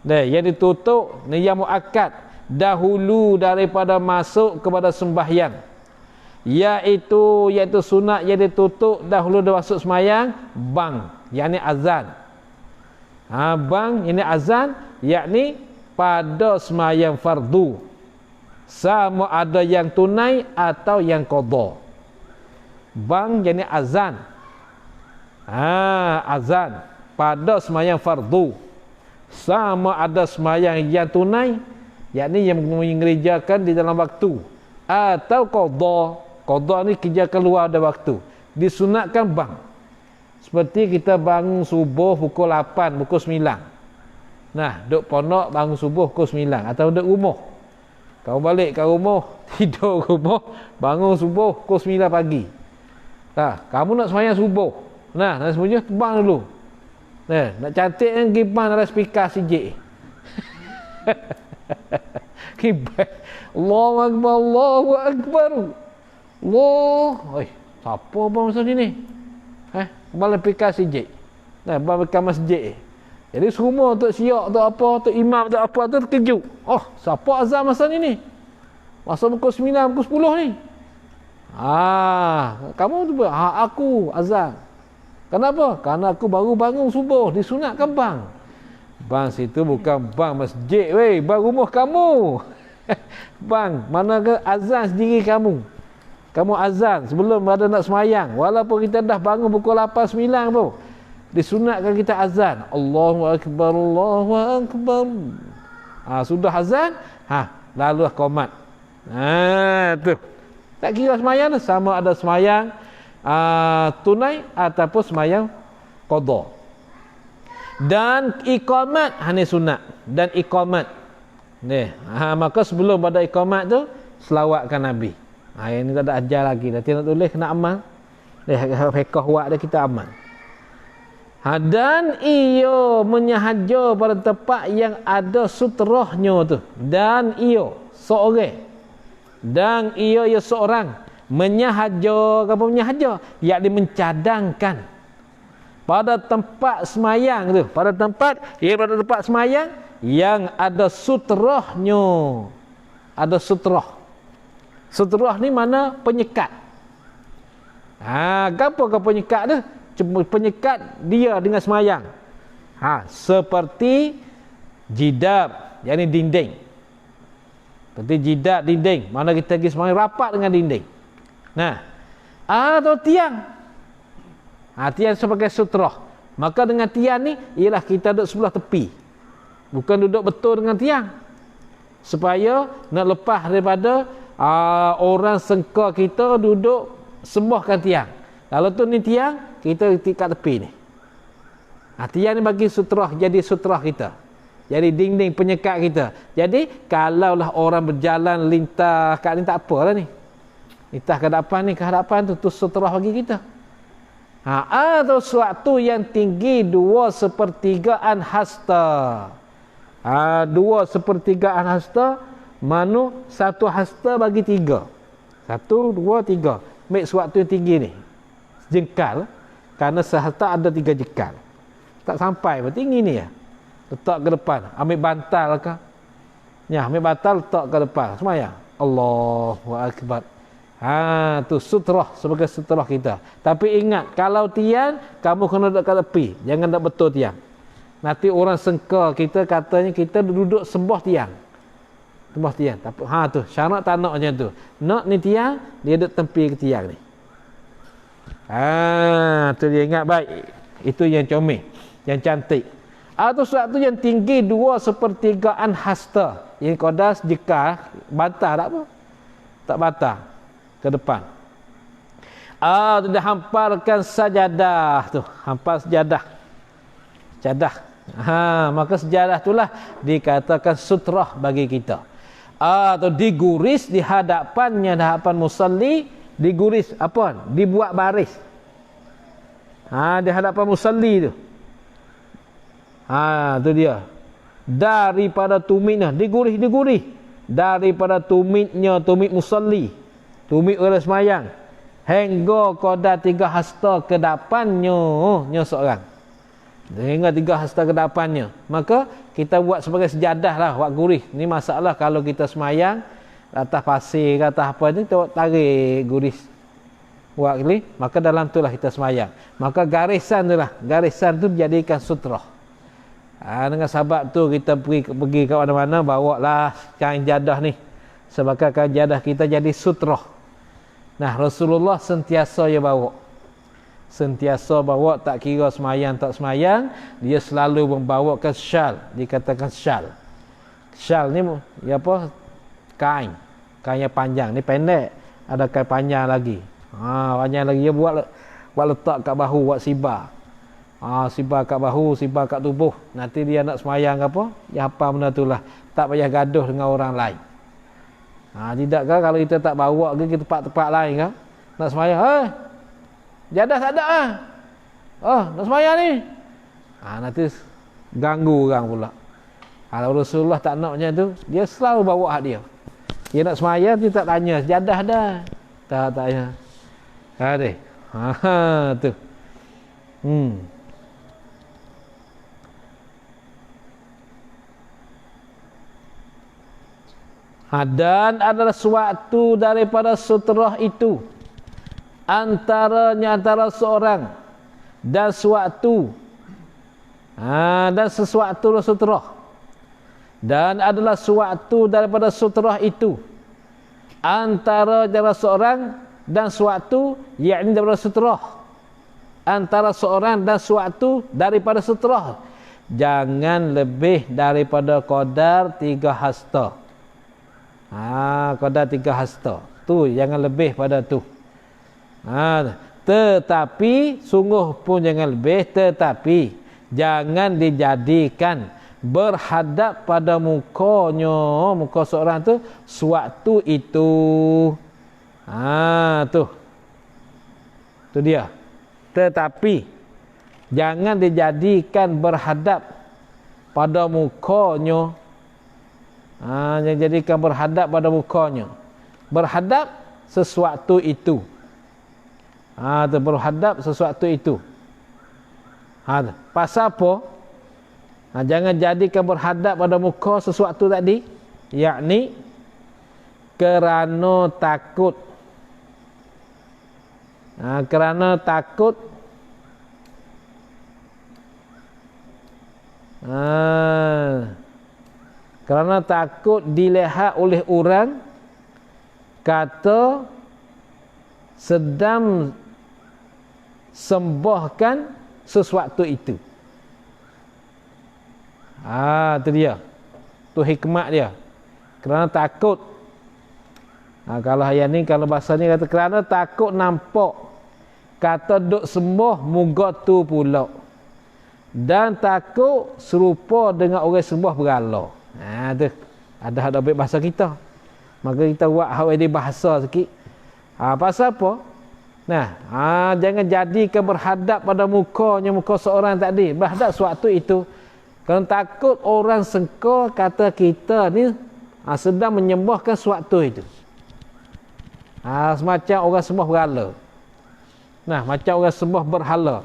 Yang ditutup ni yang muakkad dahulu daripada masuk kepada sembahyang, iaitu sunat yang ditutup dahulu dah masuk sembahyang, yakni azan. Ini azan, yakni pada sembahyang fardu, sama ada yang tunai atau yang qada. Yang ni azan. Azan pada sembahyang fardu, sama ada sembahyang yang tunai, yakni yang mengerjakan di dalam waktu, atau qada. Qada ni kerja keluar dari waktu, disunatkan seperti kita bangun subuh pukul 8, pukul 9. Duduk pondok bangun subuh pukul 9, atau duduk rumah. Kau balik ke rumah, tidur rumah, bangun subuh pukul 9 pagi. Kamu nak sembahyang subuh. Nak semuanya terbang dulu. Nak cantik kan gibang dalam speaker sijik. Gibang. Allahu Akbar, Allahu Akbar. Siapa abang masa ni? Balik speaker sijik. Balik ke masjid. Jadi semua untuk syiak, untuk apa, untuk imam, untuk apa tu terkejut. Siapa azan masa ni? Masa pukul 9, pukul 10 ni. Kamu tu aku azan. Kenapa? Karena aku baru bangun subuh, disunatkan situ bukan masjid, rumah kamu. Mana ke azan sendiri kamu. Kamu azan sebelum ada nak semayang. Walaupun kita dah bangun pukul 8, 9 pun, disunatkan kita azan. Allahu Akbar, Allahu Akbar. Sudah azan, lalu qomat. Tu. Tak kira semayang, sama ada semayang tunai ataupun semayang qada. Dan iqamat, ini sunat. Dan iqamat. Maka sebelum pada iqamat tu, selawatkan Nabi. Yang ni tak ada ajar lagi. Nanti nak tulis kena amal. Fiqh buat dia kita amal. Dan ia menyahaja pada tempat yang ada sutrahnya tu. Dan ia seorang. Dan ia seorang menyahaja, apa menyahaja? Yakni mencadangkan pada tempat semayang tu, pada tempat semayang yang ada sutrahnya. Ada sutrah. Sutrah ni mana penyekat. Apa ke penyekat tu? Penyekat dia dengan semayang. Seperti jidab, yakni dinding. Seperti jidab dinding, mana kita pergi semayang rapat dengan dinding. Atau tiang. Tiang sebagai sutrah. Maka dengan tiang ni ialah kita duduk sebelah tepi. Bukan duduk betul dengan tiang. Supaya nak lepas daripada orang sengka kita duduk sembahkan tiang. Kalau tu ni tiang, kita kat tepi ni. Tiang ni bagi sutrah, jadi sutrah kita. Jadi dinding penyekat kita. Jadi kalaulah orang berjalan lintas kat ni tak apalah ni. Lintas ke hadapan tu sutrah bagi kita. Atau suatu yang tinggi 2/3 hasta. 2/3 hasta, mana 1 hasta bagi 3. 1, 2, 3. Ambil suatu yang tinggi ni. Jengkal. Kerana sehasta ada 3 jengkal. Tak sampai pun tinggi ni ya. Letak ke depan. Ambil bantal ke. Ambil bantal letak ke depan. Semayang. Allahu Akbar. Tu sutrah sebagai sutrah kita. Tapi ingat, kalau tiang, kamu kena duduk kat tepi. Jangan duduk betul tiang. Nanti orang sengka kita, katanya kita duduk sembah tiang. Sembah tiang. Tu syarat tak nak macam tu. Nak ni tiang, dia duduk tepi ke tiang ni. Tu dia ingat baik. Itu yang comel, yang cantik. Atau suatu yang tinggi 2/3 hasta. Ini kodas jika bantah tak apa. Tak bantah ke depan. Tu dia hamparkan sajadah tu. Hampar sejadah. Sejadah. Maka sejadah itulah dikatakan sutrah bagi kita. Atau diguris di hadapannya, di hadapan musalli, diguris apa? Dibuat baris. Di hadapan musalli tu. Tu dia. Daripada tumitnya, diguris daripada tumitnya, tumit musalli, tumit orang semayang, hingga qadar 3 hasta ke depannya seorang. Hingga 3 hasta ke depannya. Maka kita buat sebagai sejadah lah, buat guris. Ni masalah kalau kita semayang atas pasir ke atas apa ni, kita tarik guris. Buat ni, maka dalam tu lah kita semayang. Maka garisan tu dijadikan sutrah. Dengan sebab tu kita pergi ke mana-mana, bawa lah kain jadah ni. Sebabkan kain jadah kita jadi sutrah. Rasulullah sentiasa dia bawa. Sentiasa bawa, tak kira semayang tak semayang, dia selalu membawakan syal. Dikatakan syal. Syal ni ya apa? Kain yang panjang. Ni pendek, ada kain panjang lagi. Panjang lagi dia buat letak kat bahu, buat sibar. Sibar kat bahu, sibar kat tubuh. Nanti dia nak semayang apa, dia hafal benda tu lah. Tak payah gaduh dengan orang lain. Tidak kan kalau kita tak bawa ke tempat-tempat lain kan, nak semayang, jadah tak ada lah. Nak semayang ni. Nanti ganggu orang pula. Kalau Rasulullah tak nak macam tu, dia selalu bawa hak dia. Dia nak semayang, dia tak tanya, jadah dah. Tak tanya. Tu. Dan adalah suatu daripada sutrah itu, antara seorang dan suatu, dan sesuatu sutrah. Dan adalah suatu daripada sutrah itu, antara seorang dan suatu, yakni daripada sutrah. Antara seorang dan suatu daripada sutrah. Jangan lebih daripada qadar 3 hasta. Qadar 3 hasta. Tu jangan lebih pada tu. Tetapi sungguh pun jangan lebih, tetapi jangan dijadikan berhadap pada muka seorang tu suatu itu. Tu dia. Tetapi jangan dijadikan berhadap pada mukanya. Yang jadikan berhadap pada mukanya. Berhadap sesuatu itu. Berhadap sesuatu itu. Pasal apa? Jangan jadikan berhadap pada muka sesuatu tadi. Yakni kerana takut. Kerana takut. Kerana takut dilihat oleh orang kata sedang sembahkan sesuatu itu. Tu dia. Tu hikmat dia. Kerana takut. Kalau ayat ni, kalau bahasa ni kata kerana takut nampak kata duk sembah muga tu pula. Dan takut serupa dengan orang sembah berhala. Tu. Ada baik bahasa kita. Maka kita buat hak di bahasa sikit. Pasal apa? Jangan jadikan berhadap pada muka seorang tadi. Berhadap suatu itu. Kerana takut orang sengka kata kita ni sedang menyembahkan suatu itu. Semacam orang sembah berhala. Macam orang sembah berhala.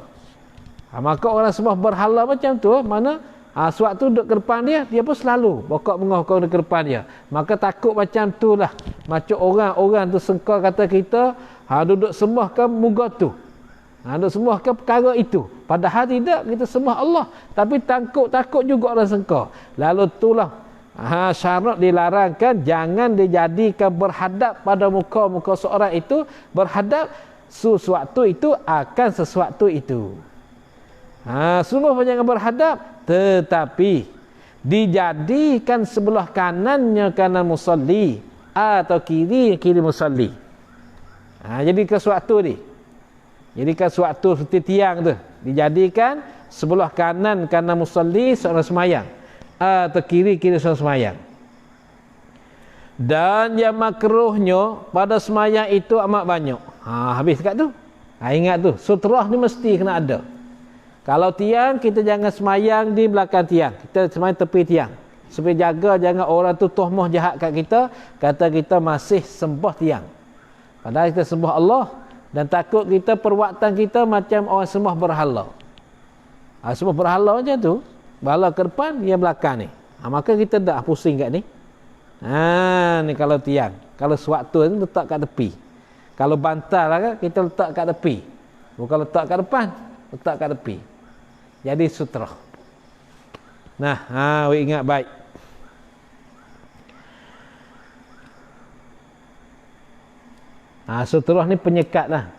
Maka orang sembah berhala macam tu, mana suatu duduk ke depan dia pun selalu bokok mengokok ke depan dia. Maka takut macam tu lah. Macam orang tu sengka kata kita duduk sembahkan muga tu. Duduk sembahkan perkara itu. Padahal tidak, kita sembah Allah. Tapi takut juga orang sengka. Lalu itulah syarat dilarangkan, jangan dijadikan berhadap pada muka seorang itu, berhadap sesuatu itu akan sesuatu itu. Sungguh jangan berhadap, tetapi dijadikan sebelah kanannya kanan musalli atau kiri musalli. Jadi ke suatu ni. Jadi kan suatu seperti tiang tu dijadikan sebelah kanan musalli seorang semayang atau kiri seorang semayang. Dan yang makruhnya pada semayang itu amat banyak. Habis dekat tu. Ingat tu, sutrah ni mesti kena ada. Kalau tiang, kita jangan semayang di belakang tiang. Kita semayang tepi tiang. Supaya jaga jangan orang tu tuhmah jahat kat kita, kata kita masih sembah tiang. Padahal kita sembah Allah. Dan takut kita, perbuatan kita macam orang sembah berhala. Sembah berhala macam tu. Berhala ke depan, dia belakang ni. Maka kita dah pusing kat ni. Ni kalau tiang. Kalau sewaktu ni letak kat tepi. Kalau bantal lah kan, kita letak kat tepi. Bukan letak kat depan, letak kat tepi. Jadi sutra. Ingat baik. Sutra ni penyekat lah.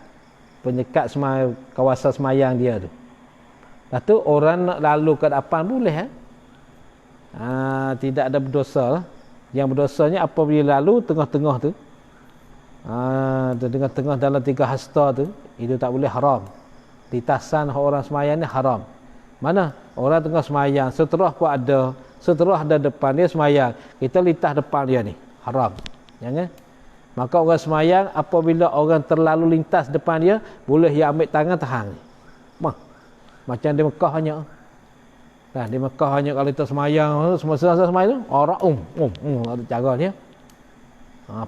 Penyekat kawasan semayang dia tu. Lepas tu orang nak lalu ke depan boleh. Tidak ada berdosa lah. Yang berdosanya apabila lalu tengah-tengah tu. Tengah-tengah dalam 3 hasta tu. Itu tak boleh, haram. Titasan orang semayang ni haram. Mana? Orang tengah semayang. Seterah pun ada. Seterah ada depan dia semayang. Kita litas depan dia ni. Haram. Jangan. Maka orang semayang apabila orang terlalu lintas depan dia, boleh dia ambil tangan tahan. Macam di Mekah hanya. Di Mekah hanya kalau kita semayang, semua semayang tu, orang ada cara dia.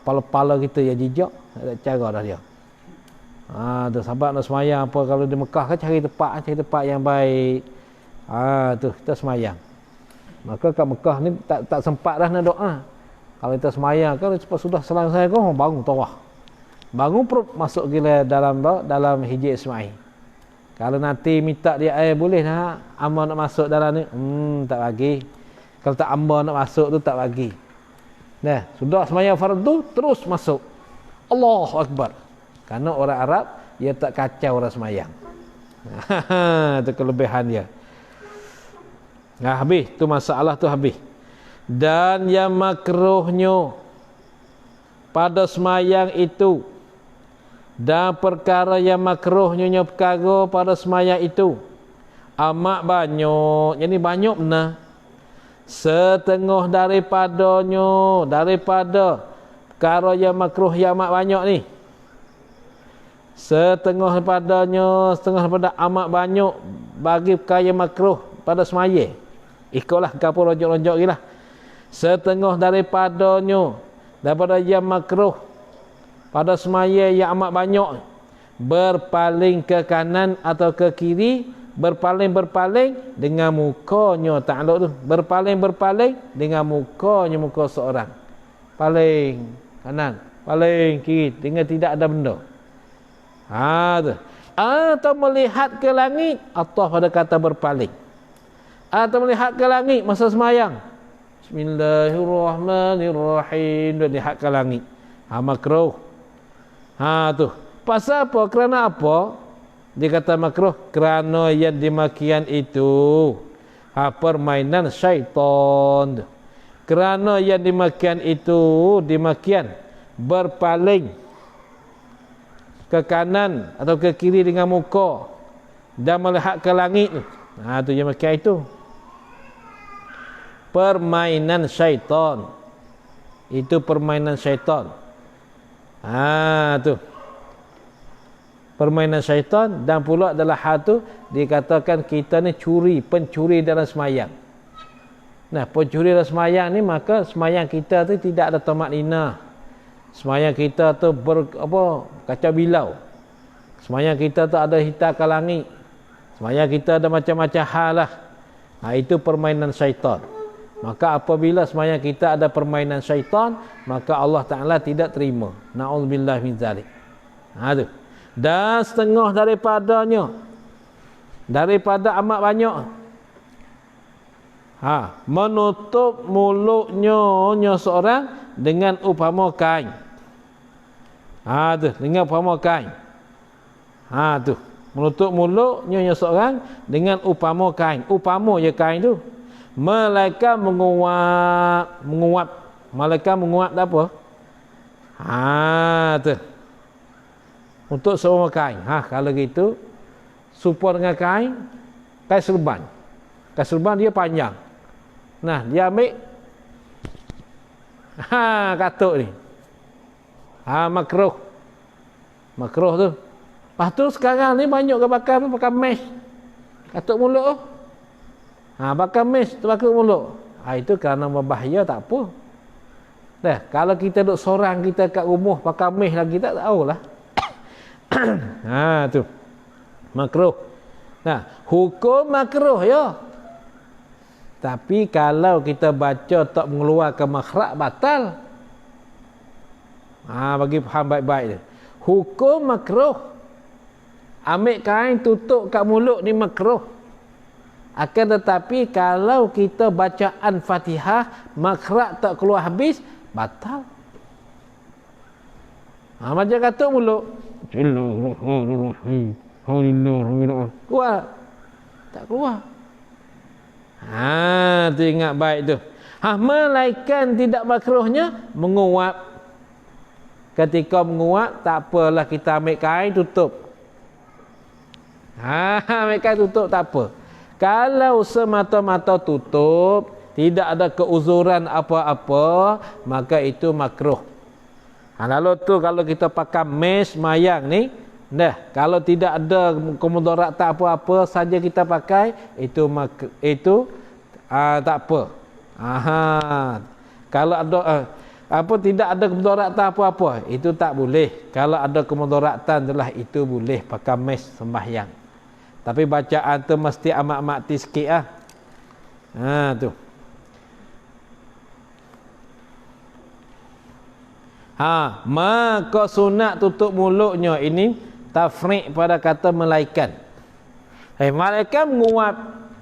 Pala-pala kita yang jijak, ada cara dah dia. Tu sebab nak semayang apa, kalau di Mekah kan cari tempat yang baik. Tu kita semayang. Maka kat Mekah ni tak sempat dah nak doa. Kalau kita semayang kan sudah selesai kau bangun tawah. Bangun perut masuk gila dalam hijab Ismail. Kalau nanti minta dia air boleh nak amba nak masuk dalam ni? Tak bagi. Kalau tak amba nak masuk tu tak bagi. Sudah semayang fardu terus masuk. Allahu Akbar. Karena orang Arab dia tak kacau orang semayang. Itu kelebihan dia. Habis tu masalah tu habis. Dan yang makruhnya pada semayang itu, dan perkara yang makruhnya perkara pada semayang itu amat banyak. Jadi banyak benar. Setengah daripada perkara yang makruh yang amat banyak ni. setengah padanya, setengah pada amat banyak bagi perkara makruh pada semaya. Ikutlah kapur rojok-rojok gila. Setengah daripadanya daripada yang makruh pada semaya yang amat banyak, berpaling ke kanan atau ke kiri, berpaling dengan mukanya ta'aluk tu, berpaling dengan mukanya muka seorang, paling kanan, paling kiri dengan tidak ada benda. Tu. Atau melihat ke langit, Allah pada kata berpaling. Atau melihat ke langit masa semayang, Bismillahirrahmanirrahim, dan lihat ke langit. Makruh. Tu. Pasal apa? Kerana apa? Dia kata makruh kerana yang demikian itu permainan syaitan. Kerana yang demikian itu demikian berpaling ke kanan atau ke kiri dengan muka dan melihat ke langit. Tu yang demikian itu permainan syaitan. Itu permainan syaitan. Tu permainan syaitan. Dan pula adalah hal tu dikatakan kita ni pencuri dalam semayang. Nah, pencuri dalam semayang ni, maka semayang kita tu tidak ada tamak-nina. Semayang kita tu kacau bilau. Semayang kita tu ada hitam ke langit. Semayang kita ada macam-macam hal lah. Itu permainan syaitan. Maka apabila semayang kita ada permainan syaitan, maka Allah Ta'ala tidak terima. Na'udzubillah min zalik. Tu. Dan setengah daripadanya, daripada amat banyak, menutup mulutnya seorang dengan upama kain. Tu, dengan upama kain. Tu, menutup mulutnya seorang dengan upama kain. Upama je kain tu. Malaikat menguap. Malaikat menguap apa? Tu. Untuk semua kain. Kalau gitu, serupa dengan kain serban. Kain serban dia panjang. Nah, dia ambil katuk ni. Makruh. Makruh tu. Lepas tu sekarang ni banyak ke pakai mesh. Katuk mulut tu. Pakai mesh tu pakai mulut. Itu kerana berbahaya, tak apa. Dah, kalau kita duduk seorang kita kat rumah pakai mesh lagi tak tahulah. Tu. Makruh. Hukum makruh ya. Tapi kalau kita baca tak mengeluarkan makhraj batal. Bagi faham baik-baik dia. Hukum makruh. Ambil kain tutup kat mulut ni makruh. Akan tetapi kalau kita bacaan Fatihah makhraj tak keluar habis, batal. Macam katuk mulut. Keluar. Tak keluar. Tu ingat baik tu. Melainkan tidak makruhnya menguap. Ketika menguap, tak apalah kita ambil kain tutup. Ambil kain tutup tak apa. Kalau semata-mata tutup, tidak ada keuzuran apa-apa, maka itu makruh. Lalu tu kalau kita pakai mesh mayang ni, kalau tidak ada kemudaratan apa-apa saja kita pakai, itu tak apa. Kalau ada tidak ada kemudaratan apa-apa, itu tak boleh. Kalau ada kemudaratan adalah itu boleh pakai mesh sembahyang. Tapi bacaan tu mesti amat-amat sikit lah. Tu. Maka sunat tutup mulutnya ini tafriq pada kata malaikat. Malaikat menguap,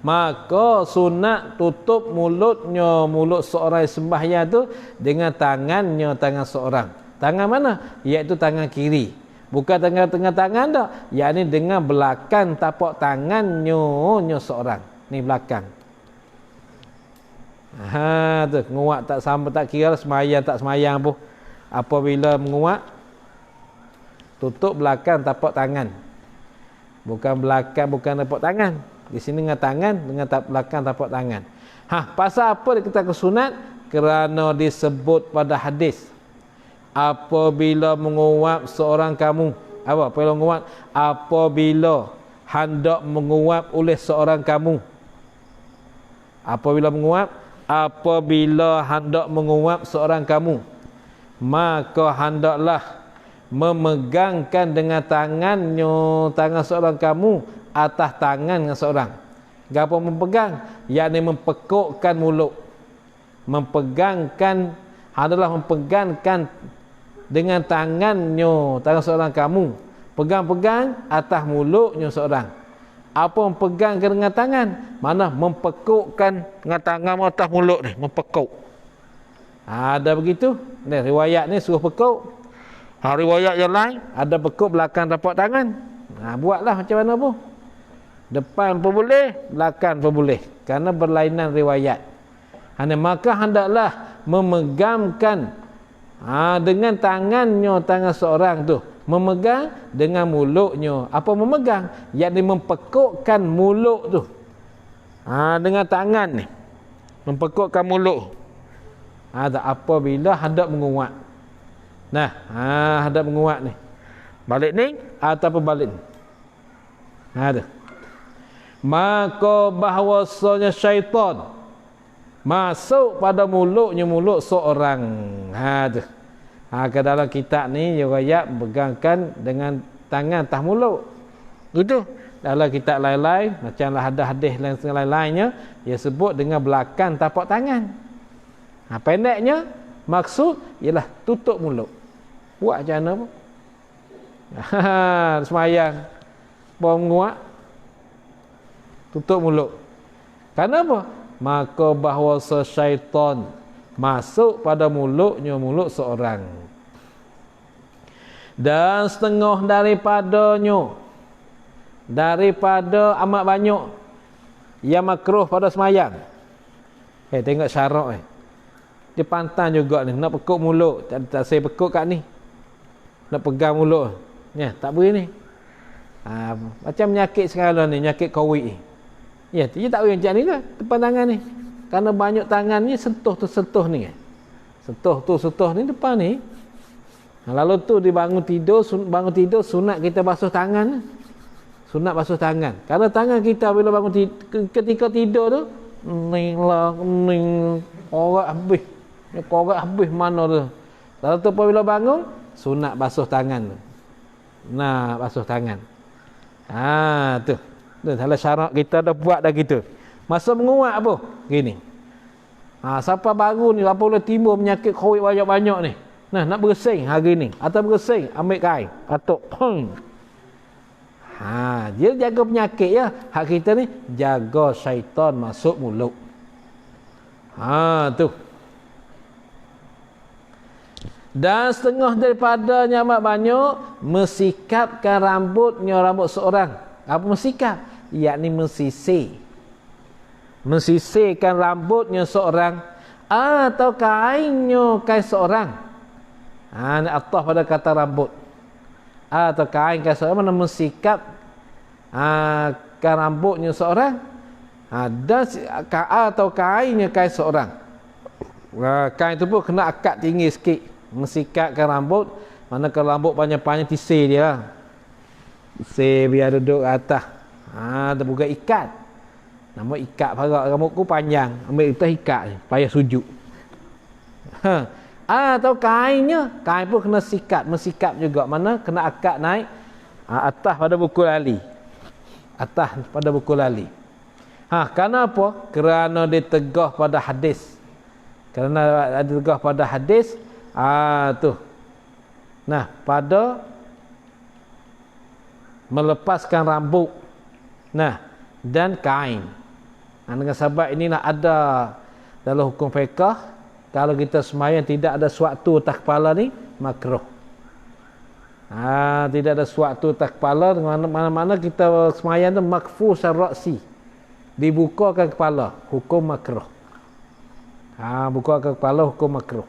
maka sunat tutup mulutnya, mulut seorang sembahyang tu dengan tangannya, tangan seorang. Tangan mana? Iaitu tangan kiri. Bukan tengah-tengah tangan dah. Yakni dengan belakang tapak tangannya seorang. Ni belakang. Tu menguap tak sama, tak kira semayang tak semayang pun. Apabila menguap, tutup belakang tapak tangan. Bukan belakang, bukan tapak tangan. Di sini dengan tangan, dengan belakang tapak tangan. Pasal apa dia kata kesunat? Kerana disebut pada hadis, apabila menguap seorang kamu, apa apabila menguap, apabila hendak menguap oleh seorang kamu, apabila menguap, apabila hendak menguap seorang kamu, maka hendaklah memegangkan dengan tangan seorang kamu atas tangan seorang. Gapo memegang? Yakni mempekukkan mulut. Mempegangkan adalah mempegangkan dengan tangan seorang kamu. Pegang-pegang atas mulutnya seorang. Apa mempegangkan dengan tangan? Mana mempekukkan dengan tangan atas mulut ni, mempekuk. Ada begitu. Ni riwayat ni suruh pekuk. Riwayat yang lain ada pekuk belakang tapak tangan. Buatlah macam mana pun. Depan pun boleh, belakang pun boleh. Kerana berlainan riwayat. Maka hendaklah memegangkan dengan tangan seorang tu. Memegang dengan mulutnya. Apa memegang? Yakni mempekukkan mulut tu. Dengan tangan ni. Mempekukkan mulut. Apabila hendak menguat. Nah, hendak menguat ni. Balik ni ataupun balik ni. Ada. Maka bahawasanya syaitan masuk pada mulutnya mulut seorang. Ke dalam kitab ni riwayat pegangkan dengan tangan atas mulut. Gitu. Dalam kitab lain-lain macamlah ada hadis lain-lainnya dia sebut dengan belakang tapak tangan. Pendeknya maksud ialah tutup mulut. Buat macam mana pun. Semayang bom menguat tutup mulut. Kenapa? Maka bahawa syaitan masuk pada mulutnya mulut seorang. Dan setengah daripada amat banyak yang makruh pada semayang. Tengok syarak dia pantang juga ni, nak pekuk mulut, tak saya pekuk kat ni. Nak pegang mulut. Tak boleh ni. Macam penyakit sekarang ni, penyakit COVID ni. Dia tak boleh macam ni ke depan tangan ni. Kerana banyak tangan ni sentuh ni. Sentuh ni depan ni. Lalu tu dia bangun tidur sunat kita basuh tangan. Sunat basuh tangan. Kerana tangan kita bila bangun ketika tidur tu korek habis mana tu. Lalu tu apabila bangun sunat basuh tangan tu. Basuh tangan. Tu. Salah syarat kita dah buat dah gitu. Masa menguat apa? Gini. Siapa baru ni apa boleh timbul penyakit COVID banyak-banyak ni. Nak bersih hari ni. Atau bersih ambil kain. Atuk. Dia jaga penyakit ya. Hak kita ni jaga syaitan masuk mulut. Tu. Dan setengah daripadanya amat banyak mesikapkan rambut seorang. Apa mesikap? Yakni mensisirkan rambutnya seorang atau kain seorang. Atas pada kata rambut atau kain seorang, mana mensikap kan rambutnya seorang dan atau kainnya seorang. Kain tu pun kena akad tinggi sikit, mensikapkan rambut. Mana kalau rambut panjang-panjang tisir dia lah. Tisir biar duduk atas. Terbuka ikat. Nama ikat parak rambutku panjang. Ambil kita ikat je. Payah sujud. Atau kain pun kena sikat. Mensikap juga. Mana kena akad naik. Atas pada buku lali. Atas pada buku lali. Kenapa? Kerana dia tegah pada hadis. Kerana dia tegah pada hadis. Tu. Pada melepaskan rambut. Dan kain. Dengan sebab inilah ada dalam hukum fiqh, kalau kita sembahyang tidak ada suatu atas kepala ni makruh. Tidak ada suatu atas kepala, mana-mana kita sembahyang tu makfu syarra'si. Dibukakan kepala, hukum makruh. Bukakan kepala, hukum makruh.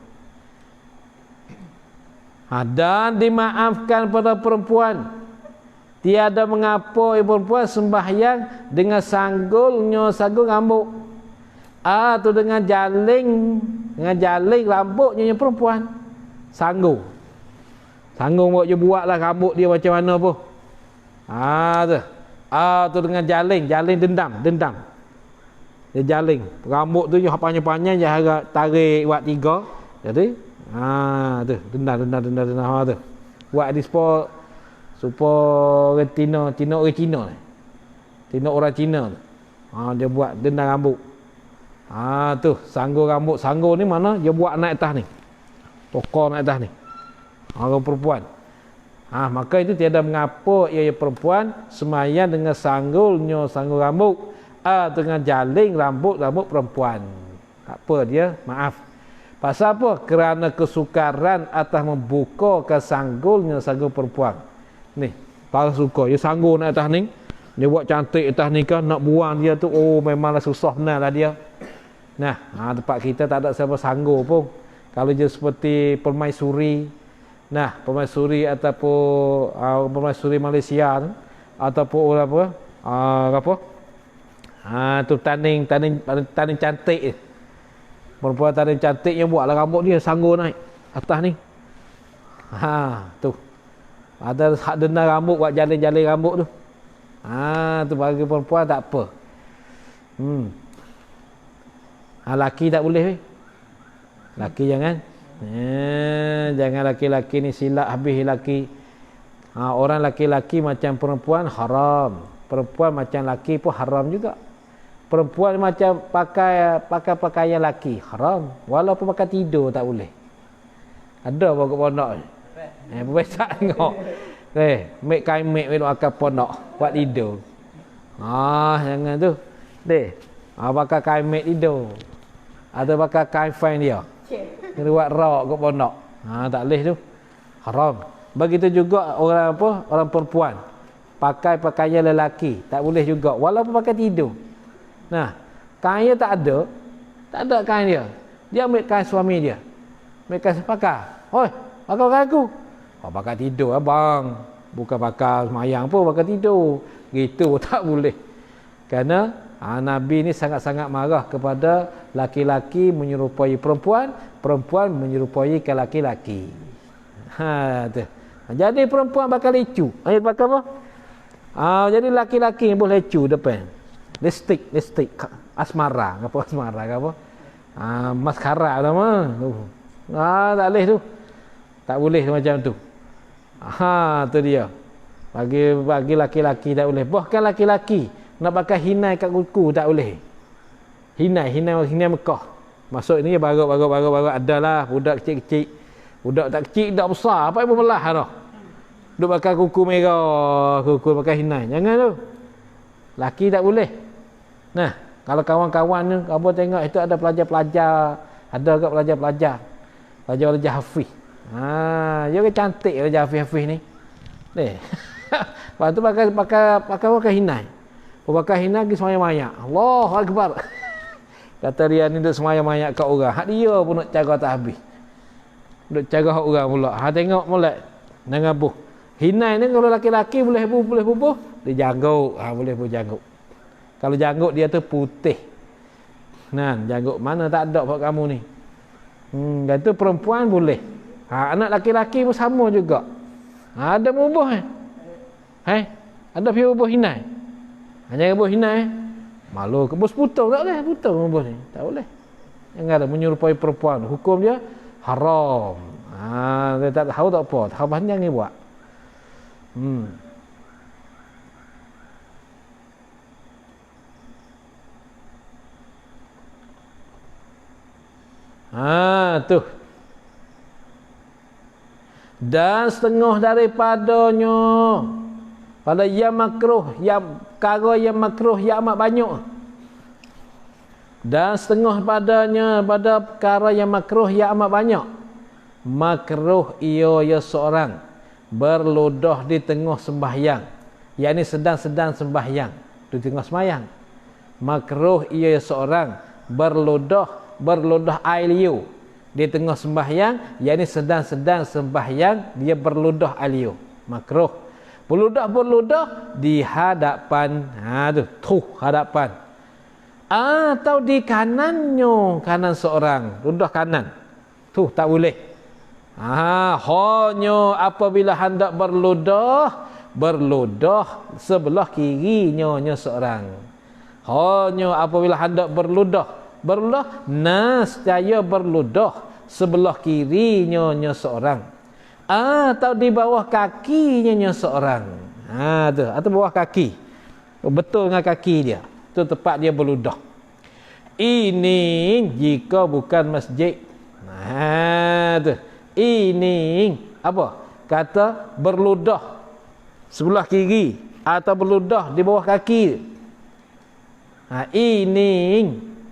Dan dimaafkan pada perempuan. Tiada mengapa perempuan sembahyang dengan sanggul rambut. Atau dengan jaling rambutnya perempuan. Sanggul. Sanggung buat je buatlah rambut dia macam mana pun. Tu. Tu dengan jaling dendam. Dia jaling. Rambut tu je panjang-panjang je harap tarik buat 3. Jadi, tu dendam tu. Buat di supaya orang Cina orang Cina ni. Cina orang Cina tu. Dia buat dendam rambut. Tu sanggur rambut. Sanggur ni mana dia buat naik atas ni. Tokor naik atas ni. Orang perempuan. Maka itu tiada mengapa ia perempuan semayang dengan sanggur rambut. Dengan jaling rambut perempuan. Tak apa dia, maaf. Pasal apa? Kerana kesukaran atas membukakan sanggur perempuan. Ni, para suka. Dia sanggur naik atas ni. Dia buat cantik atas ni kan. Nak buang dia tu, memanglah susah benar lah dia. Nah, tempat kita tak ada siapa sanggur pun. Kalau je seperti permaisuri. Nah, permaisuri ataupun permaisuri Malaysia tu, ataupun orang apa? Tu tanding cantik. Perempuan tanding cantik yang buatlah rambut dia sanggur naik atas ni. Tu. Ada hak dendam rambut buat jalan-jalan rambut tu. Tu bagi perempuan tak apa. Laki tak boleh. Laki jangan. Jangan laki-laki ni silap habis laki. Orang laki-laki macam perempuan haram. Perempuan macam laki pun haram juga. Perempuan macam pakai pakaian laki haram. Walaupun pakai tidur tak boleh. Ada pokok pondok ni. Berbesak tengok. Mek kain mek akan pondok buat tidur. Jangan tu. Pakai kain mek tidur. Atau pakai kain fine dia. Kena buat rak kat pondok. Tak boleh tu. Haram. Begitu juga orang perempuan. Pakai pakaian lelaki. Tak boleh juga. Walaupun pakai tidur. Nah, kain dia tak ada kain dia. Dia ambil kain suami dia. Ambil kain pakai. Pakai aku. Pakai tidur abang. Bukan pakai semayang pun, pakai tidur. Gitu tak boleh. Kerana Nabi ni sangat-sangat marah kepada laki-laki menyerupai perempuan, perempuan menyerupai ke laki-laki. Tu. Jadi perempuan bakal lecu. Ayat bakal apa? Jadi laki-laki boleh lecu depan. Lipstick, asmara, apa maskara nama. Tak boleh tu. Tak boleh macam tu. Tu dia. Bagi laki-laki tak boleh. Bahkan laki-laki nak pakai hinai kat kuku tak boleh. Hinai Mekah. Masuk ni baru adalah budak kecil-kecil. Budak tak kecil tak besar, apa pun belah dah. Duk pakai kuku merah, kuku pakai hinai. Jangan tu. Laki tak boleh. Nah, kalau kawan-kawan ni kamu tengok itu ada pelajar-pelajar, ada kat pelajar-pelajar. Pelajar-pelajar hafiz. Dia kan cantik pelajar hafiz ni. Lepas tu pakai hinai. Pakai hinai pergi semayang-mayang. Allahu Akbar. Kata dia ni duk semayang-mayang kat orang. Hak dia pun nak cara tak habis. Duk cara hak orang pula. Tengok molek. Jangan buh. Hinai ni kalau laki-laki boleh bubuh, dia janggut. Boleh pun janggut. Kalau janggut dia tu putih. Janggut mana tak ada buat kamu ni. Dan tu perempuan boleh. Anak laki-laki pun sama juga. Ada bubuh ada pergi bubuh hinai. Jangan bubuh hinai. Malu ke bos putus tak boleh. Putus bubuh ni. Tak boleh. Jangan ada menyerupai perempuan. Hukum dia haram. Dia tak tahu tak apa. Tak panjang ni buat. Tu. Dan setengah daripadanya pada yang makruh, yang perkara yang makruh yang amat banyak. Dan setengah padanya pada perkara yang makruh yang amat banyak. Makruh ia seorang berludah di tengah sembahyang, yakni sedang-sedang sembahyang di tengah sembahyang. Makruh ia seorang berludah air liur di tengah sembahyang, yakni sedang-sedang sembahyang dia berludah air liur. Makruh. Berludah di hadapan, hadapan. Atau di kanan seorang, ludah kanan. Tak boleh. Hanya apabila hendak berludah sebelah kirinya seorang. Hanya apabila hendak berludah nescaya berludah sebelah kirinya seorang, atau di bawah kakinya seorang. Tu atau bawah kaki, betul dengan kaki dia, tu tempat dia berludah. Ini jika bukan masjid. Tu ini apa kata berludah sebelah kiri atau berludah di bawah kaki. Ini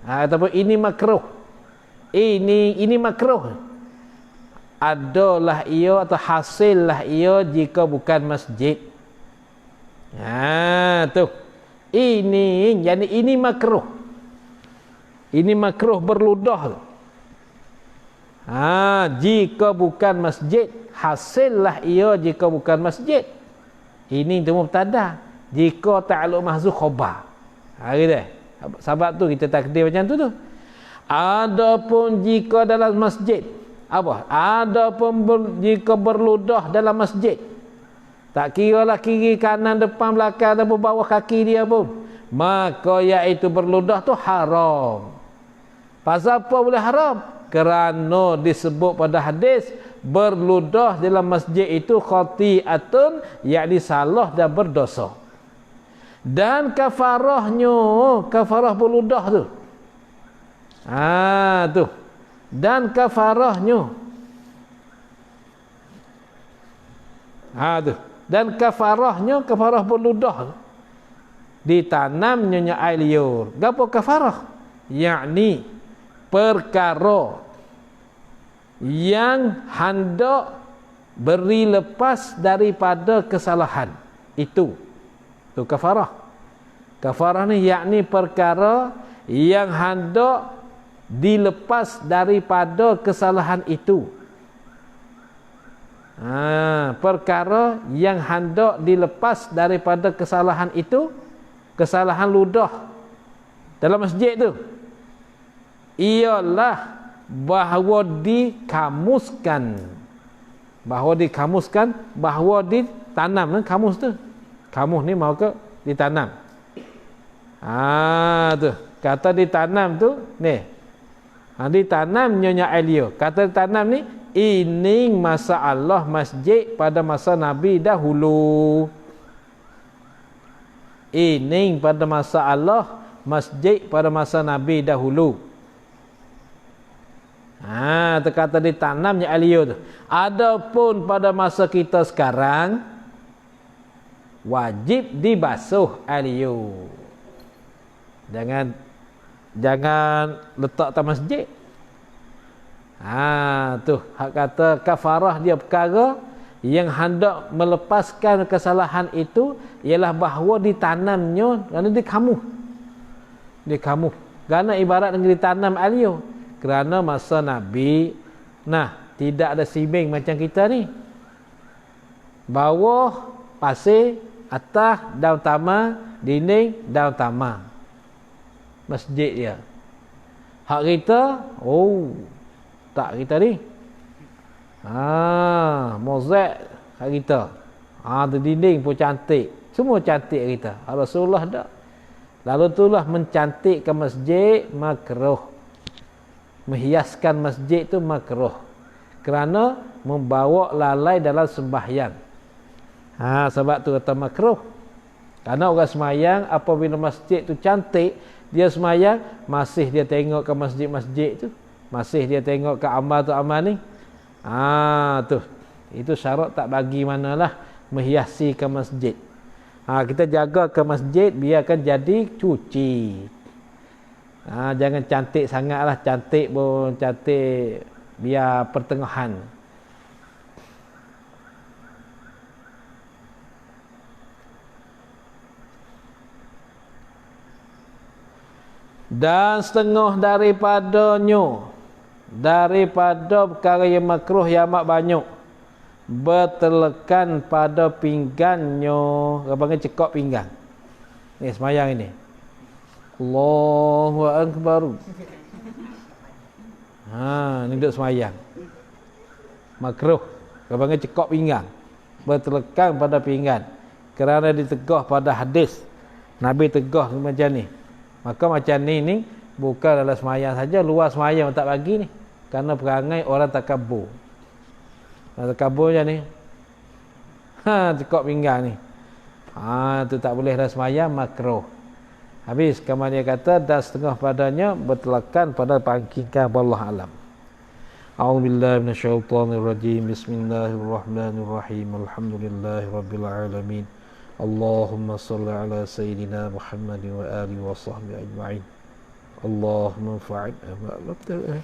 ataupun ini makruh. Ini makruh. Adalah ia atau hasillah ia jika bukan masjid. Tu. Ini makruh. Ini makruh berludah. Jika bukan masjid, hasillah ia jika bukan masjid. Ini tu mubtada. Jika ta'alluq mahzuf khabar. Gitu. Sebab tu kita takdir macam tu. Adapun jika dalam masjid, apa? Adapun jika berludah dalam masjid, tak kiralah kiri, kanan, depan, belakang ataupun bawah kaki dia pun, maka iaitu berludah tu haram. Pasal apa boleh haram? Kerana disebut pada hadis berludah dalam masjid itu khati'atun, yakni salah dan berdosa. Dan kafarah berludah tu. Tu. Dan kafarahnya. Tu. Dan kafarah berludah. Ditanamnya air liur. Gapo kafarah? Yakni perkara yang hendak beri lepas daripada kesalahan itu. Tu kafarah. Kafarah ni yakni perkara yang hendak dilepas daripada kesalahan itu. Perkara yang hendak dilepas daripada kesalahan itu, kesalahan ludah dalam masjid tu, ialah bahawa dikamuskan, bahawa ditanam. Kamus tu, kamus ni mau ke ditanam. Tu kata ditanam tu ni. Ditanam nyonya Elia. Kata ditanam ni ini masalah masjid pada masa Nabi dahulu. Ini pada masalah masjid pada masa Nabi dahulu. Terkata ditanamnya Elia tu. Adapun pada masa kita sekarang wajib dibasuh Elia. Jangan letak atas masjid. Tu hak kata kafarah dia perkara yang hendak melepaskan kesalahan itu ialah bahawa ditanamnya kerana dia kamu. Kerana ibarat dengan ditanam alio. Kerana masa Nabi tidak ada siming macam kita ni. Bawah pasir, atas daun tama, dinding daun tama. Masjid dia. Hak kita, tak kita ni. Mozaik hak kita. Tu dinding pun cantik. Semua cantik kita. Rasulullah tak. Lalu itulah mencantikkan masjid makruh. Menghiaskan masjid tu makruh. Kerana membawa lalai dalam sembahyang. Sebab tu kata makruh. Kerana orang semayang apabila masjid tu cantik, dia semayang, masih dia tengok ke masjid-masjid tu. Masih dia tengok ke amal tu amal ni. Tu. Itu syarat tak bagi manalah menghiasi ke masjid. Kita jaga ke masjid, biarkan jadi cuci. Jangan cantik sangatlah. Cantik pun cantik, biar pertengahan. Dan setengah daripadanya, daripada perkara yang makruh yang amat banyak, bertelekan pada pinggannya. Orang panggil cekok pinggang. Ni semayang ini. Allahu Akbar. Ni duduk semayang. makruh. Kalau panggil cekok pinggang, bertelekang pada pinggan, kerana ditegah pada hadis Nabi tegah macam ni. Maka macam ni bukan dalam semayang saja, luar semayang tak bagi ni, kerana perangai orang takabur. Takabur macam ni, cekok pinggang ni, tu tak boleh dalam semayang, makruh. Habis kamar dia kata, dan setengah padanya bertelekan pada pangkingkan. Wallahu alam. A'udzubillahi minasyaitonirrajim. Bismillahirrahmanirrahim. Alhamdulillahirabbil alamin. Allahumma shalli ala sayyidina Muhammad wa alihi wa sahbihi ajma'in. Allahumma anfa'na ma 'allamtana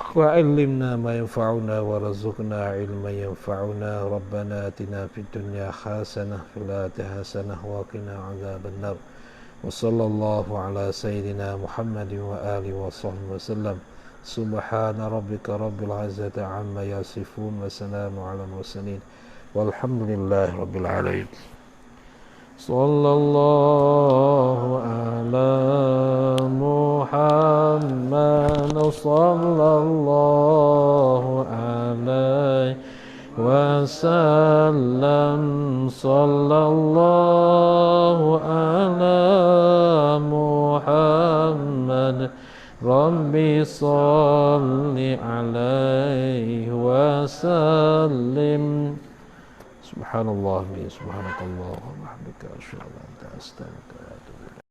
wa 'allimna ma yanfa'una warzuqna 'ilman yanfa'una. Rabbana atina fid dunya hasanah fil akhirati hasanah wa qina 'adzabannar. Wa sallallahu ala sayyidina Muhammad wa alihi wa sahbihi wasallam. Subhana rabbika rabbil 'izzati 'amma yasifun wa salamun 'alal mursalin walhamdulillahi rabbil alamin. Sallallahu ala Muhammad sallallahu alaihi wasallam. Sallallahu ala Muhammad Rabbi salli alaihi wasallim. Subhanallah, subhanakallah wa bihamdika, asyhadu an la ilaha illa anta, astaghfiruka wa atubu ilaik.